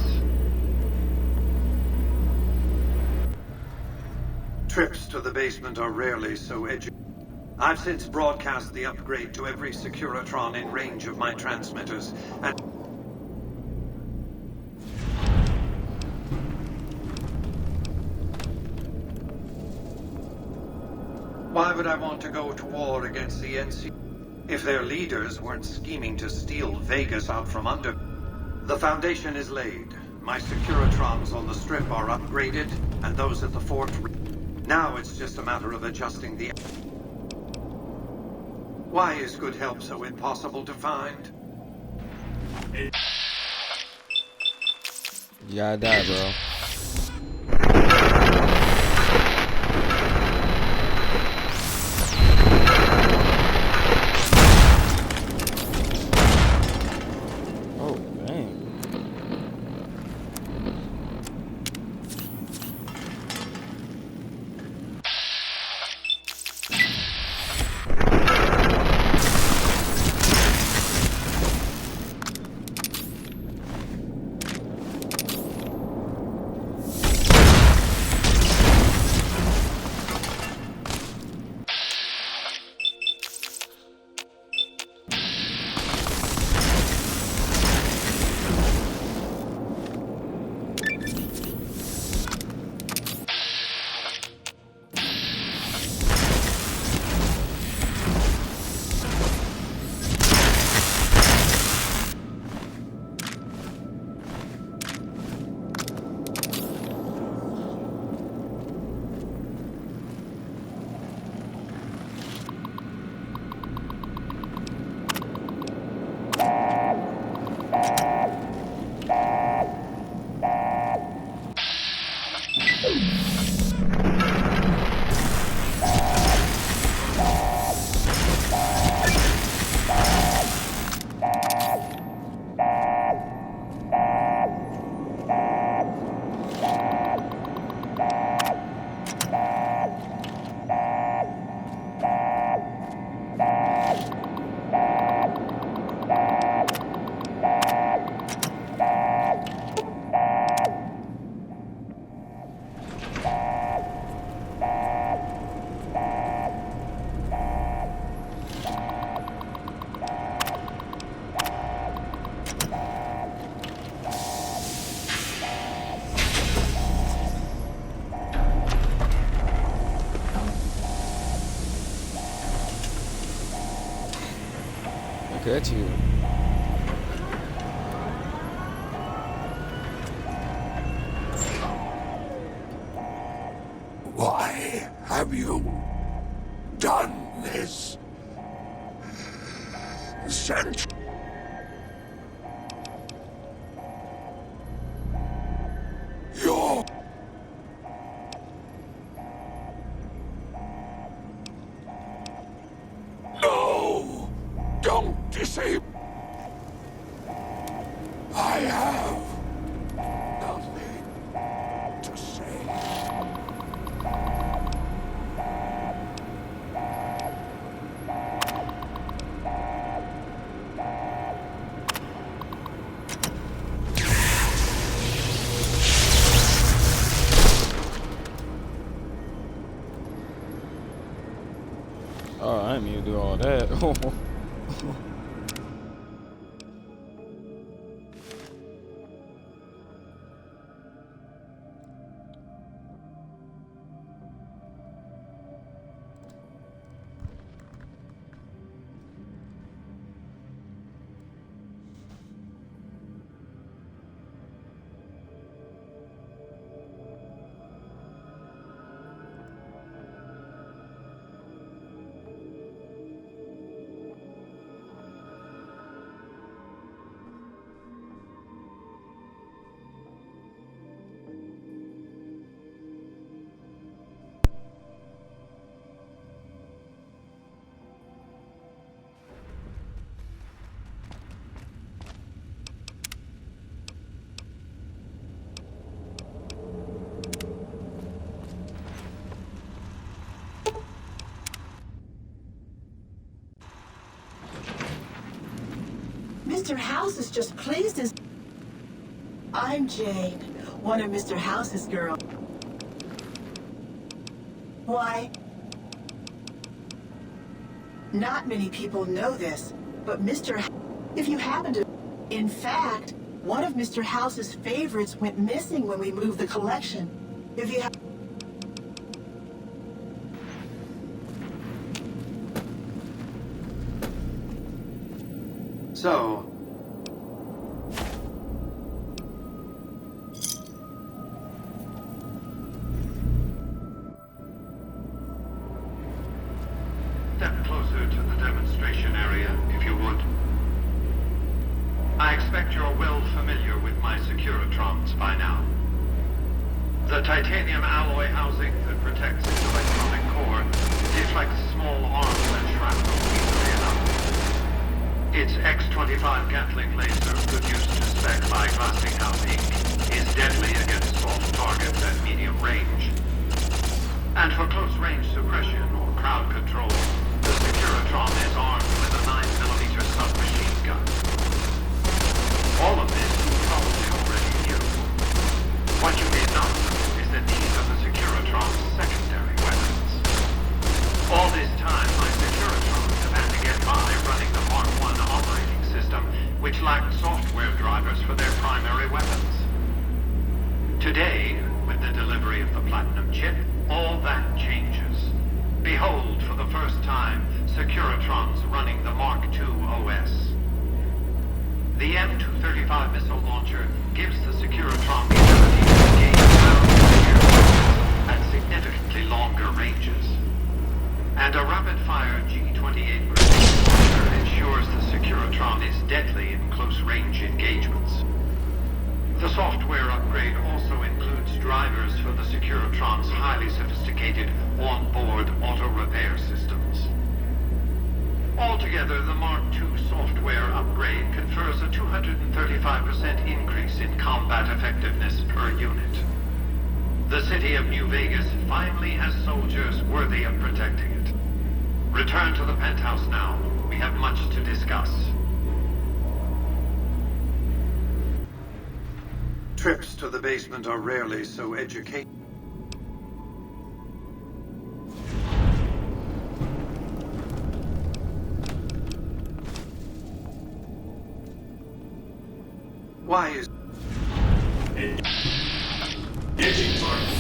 Trips to the basement are rarely so I've since broadcast the upgrade to every Securitron in range of my transmitters, and why would I want to go to war against the NC if their leaders weren't scheming to steal Vegas out from under? The foundation is laid. My Securitrons on the Strip are upgraded, and those at the fort. Now it's just a matter of adjusting the... Why is good help so impossible to find? You gotta die, bro. Look at you. Why have you done this? Sent your... No! Don't disable... I have nothing to say. Oh, I didn't mean to do all that. Mr. House is just pleased as... I'm Jane, one of Mr. House's girls. Why? Not many people know this, but if you happen to... In fact, one of Mr. House's favorites went missing when we moved the collection. If you have... So, step closer to the demonstration area, if you would. I expect you're well familiar with my Securitrons by now. The titanium alloy housing that protects its electronic core deflects small arms and shrapnel easily enough. Its X-25 Gatling laser, produced to spec by Glassinghouse Inc., is deadly against soft targets at medium range. And for close-range suppression or crowd control, the Securitron is armed with a 9mm submachine gun. All of this you probably already knew. What you may not know is that these are the Securitron's secondary weapons. All this time, my Securitrons have had to get by running the Mark I operating system, which lacked software drivers for their primary weapons. Today, with the delivery of the Platinum chip, all that changes. Behold, for the first time, Securitrons running the Mark II OS. The M235 missile launcher gives the Securitron the ability to engage ground-to-air weapons at significantly longer ranges. And a rapid-fire G-28 grenade launcher ensures the Securitron is deadly in close-range engagements. The software upgrade also includes drivers for the Securitron's highly sophisticated on-board auto-repair systems. Altogether, the Mark II software upgrade confers a 235% increase in combat effectiveness per unit. The city of New Vegas finally has soldiers worthy of protecting it. Return to the penthouse now. We have much to discuss. Trips to the basement are rarely so educational. Why is... Engine target.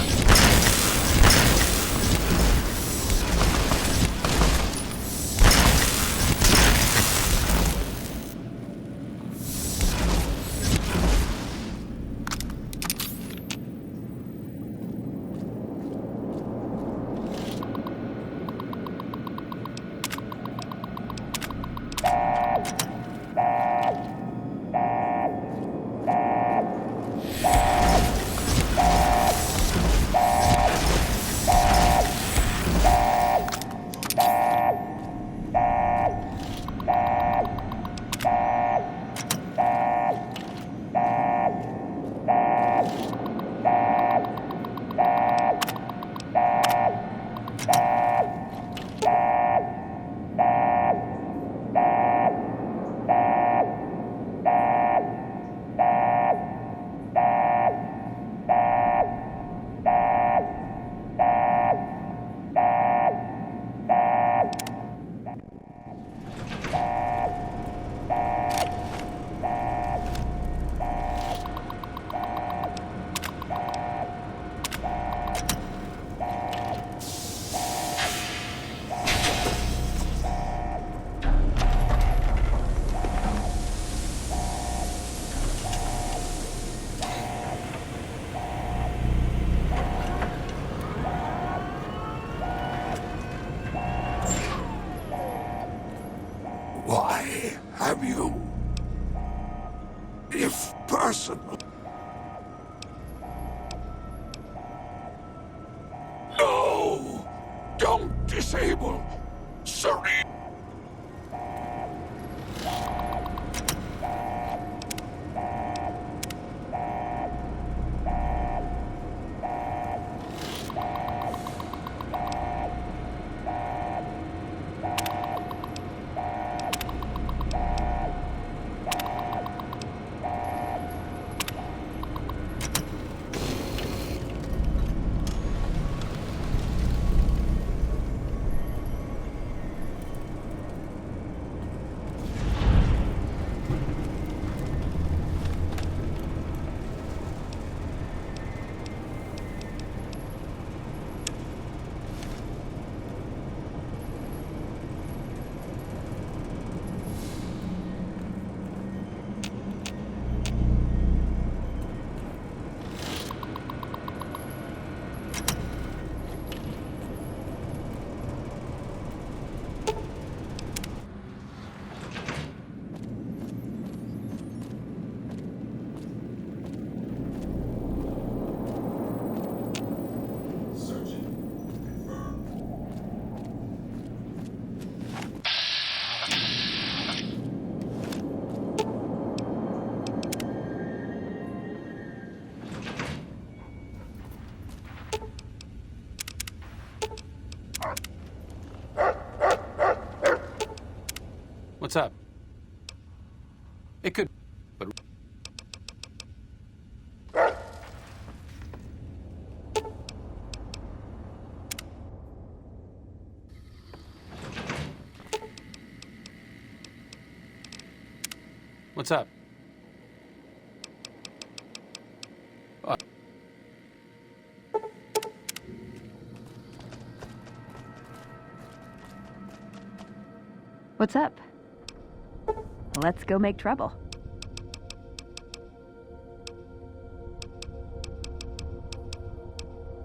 Why have you, if personal? No! Don't disable! Surrender! What's up? It could, but... What's up? What's up? Let's go make trouble.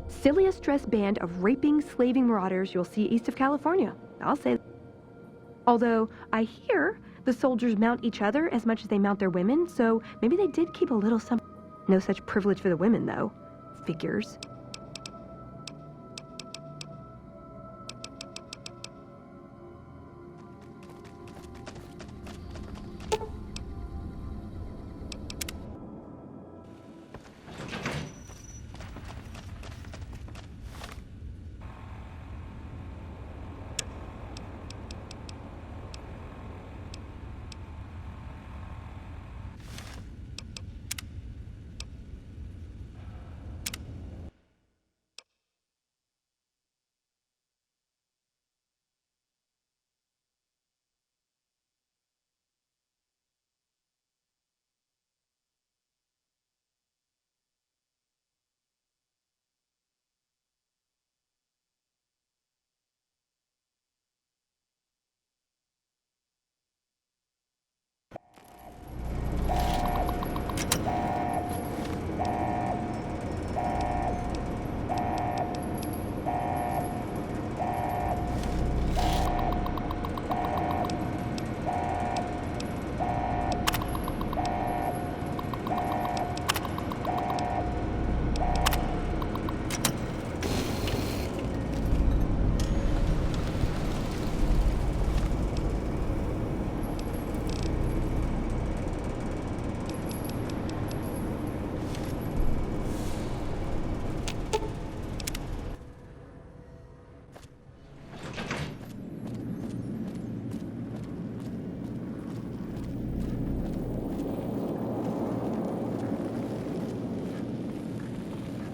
Silliest dressed band of raping, slaving marauders you'll see east of California. I'll say. Although, I hear the soldiers mount each other as much as they mount their women, so maybe they did keep a little some. No such privilege for the women, though. Figures.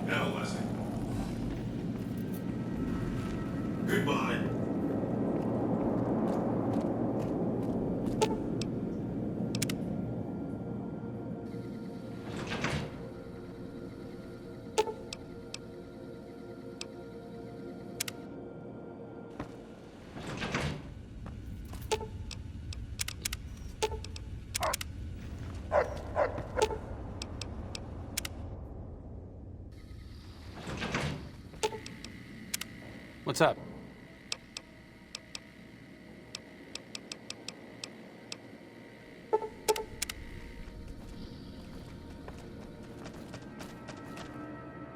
Now, Leslie. Goodbye. What's up?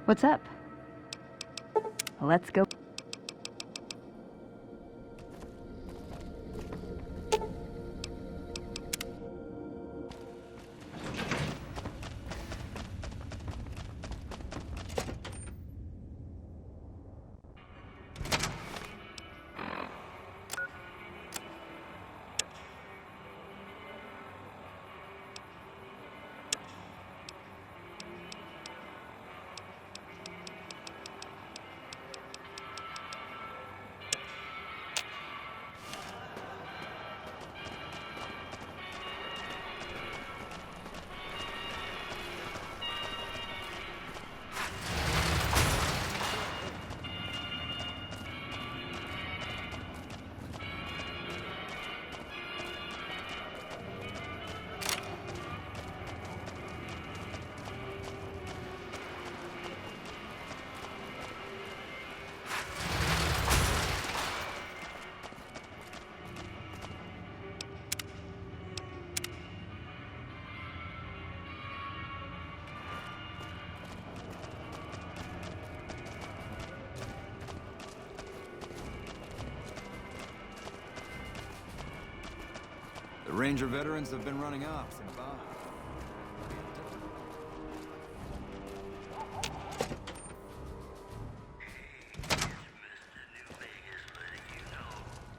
What's up? Let's go. The Ranger veterans have been running ops and bombs.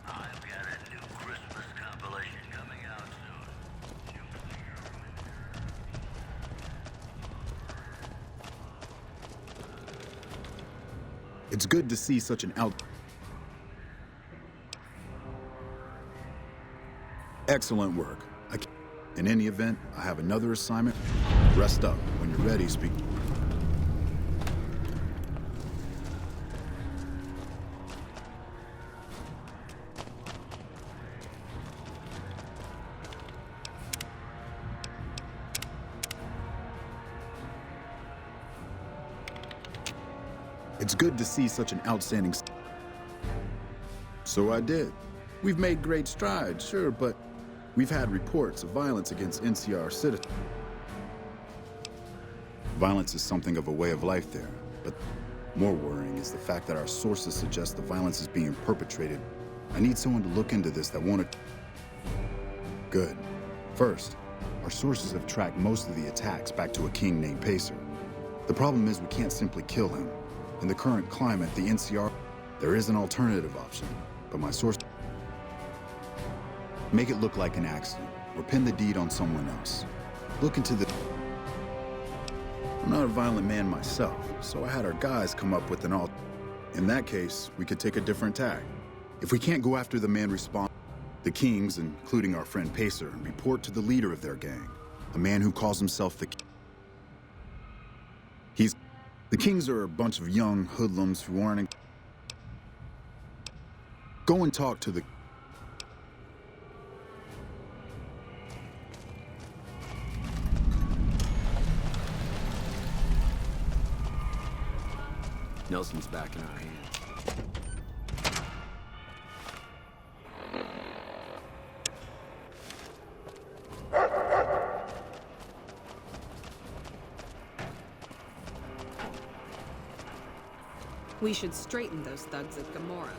I've got a new Christmas compilation coming It's good to see such an Excellent work. In any event, I have another assignment. Rest up. When you're ready, speak. It's good to see such an outstanding... So I did. We've made great strides, sure, but we've had reports of violence against NCR citizens. Violence is something of a way of life there, but more worrying is the fact that our sources suggest the violence is being perpetrated. I need someone to look into this that won't... Good. First, our sources have tracked most of the attacks back to a king named Pacer. The problem is we can't simply kill him. In the current climate, the NCR... There is an alternative option, but my source... Make it look like an accident, or pin the deed on someone else. Look into the... I'm not a violent man myself, so I had our guys come up with an In that case, we could take a different tack. If we can't go after the man responsible, the Kings, including our friend Pacer, report to the leader of their gang, a man who calls himself the... The Kings are a bunch of young hoodlums who aren't... Go and talk to the... Nelson's back in our hands. We should straighten those thugs at Gommorah.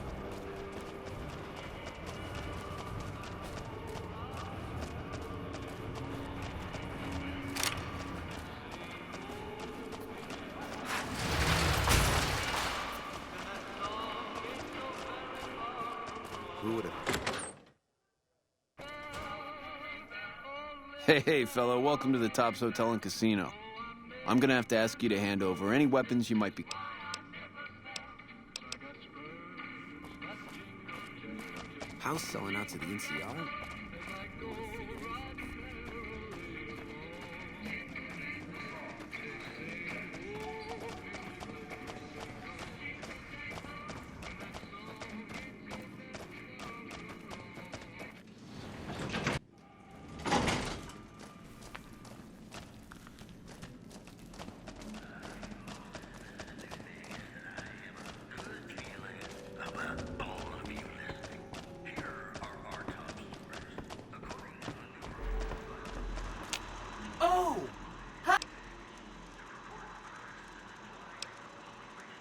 Hey, fella, welcome to the Tops Hotel and Casino. I'm gonna have to ask you to hand over any weapons you might be... House selling out to the NCR?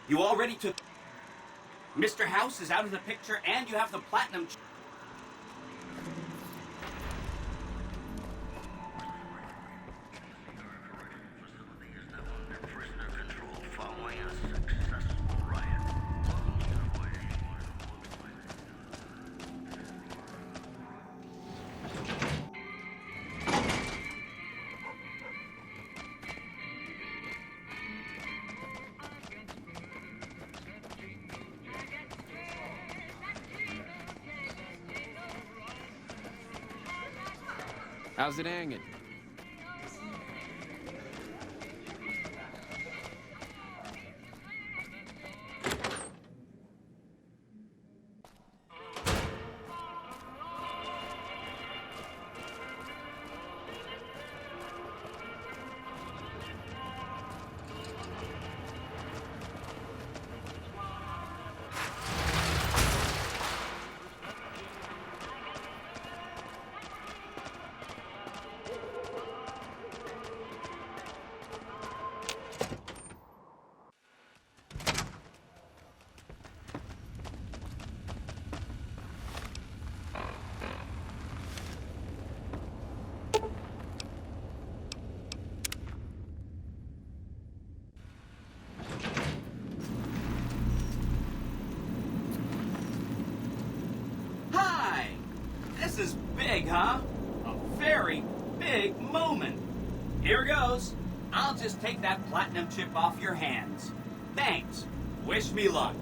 You already took... Mr. House is out of the picture, and you have the platinum... How's it hanging? This is big, huh? A very big moment. Here goes. I'll just take that platinum chip off your hands. Thanks. Wish me luck.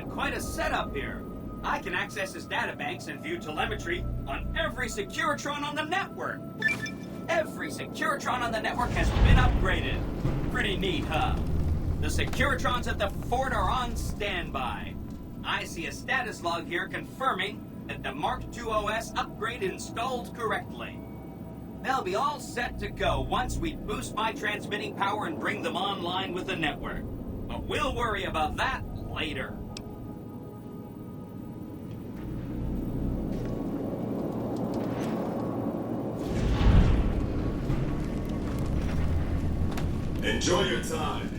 got quite a setup here. I can access his databanks and view telemetry on every Securitron on the network. Every Securitron on the network has been upgraded. Pretty neat, huh? The Securitrons at the fort are on standby. I see a status log here confirming that the Mark II OS upgrade installed correctly. They'll be all set to go once we boost my transmitting power and bring them online with the network. But we'll worry about that later. Enjoy your time.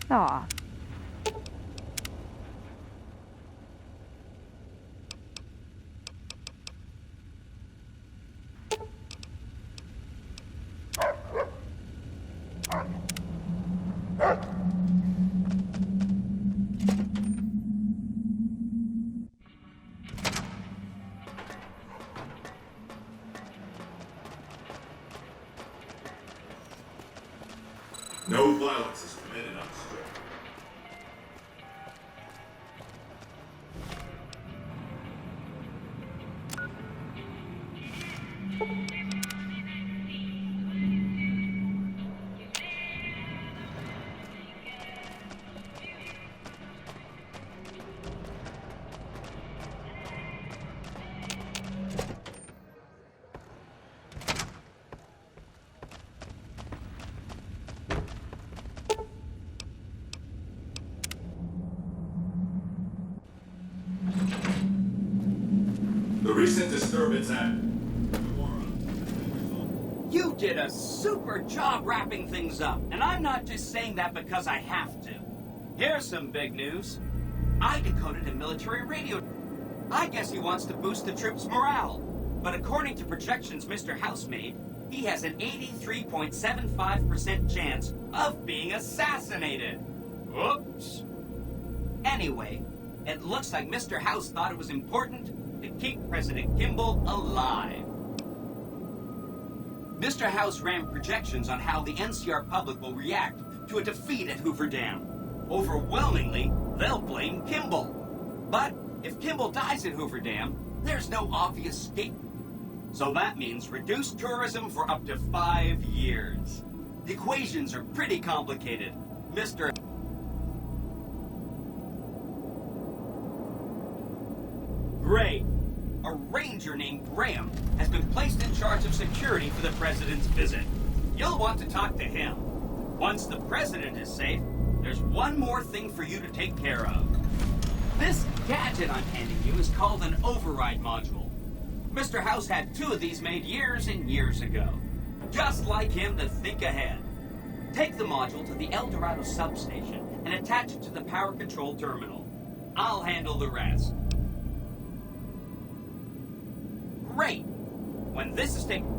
Aw. No violence is permitted on the strip. The recent disturbance at Gommorahs. You did a super job wrapping things up, and I'm not just saying that because I have to. Here's some big news. I decoded a military radio. I guess he wants to boost the troops' morale. But according to projections Mr. House made, he has an 83.75% chance of being assassinated. Oops. Anyway, it looks like Mr. House thought it was important to keep President Kimball alive. Mr. House ran projections on how the NCR public will react to a defeat at Hoover Dam. Overwhelmingly, they'll blame Kimball. But if Kimball dies at Hoover Dam, there's no obvious scapegoat. So that means reduced tourism for up to 5 years. The equations are pretty complicated. Mr. Great. A ranger named Graham has been placed in charge of security for the president's visit. You'll want to talk to him. Once the president is safe, there's one more thing for you to take care of. This gadget I'm handing you is called an override module. Mr. House had 2 of these made years and years ago. Just like him to think ahead. Take the module to the El Dorado substation and attach it to the power control terminal. I'll handle the rest. Great! When this is taken...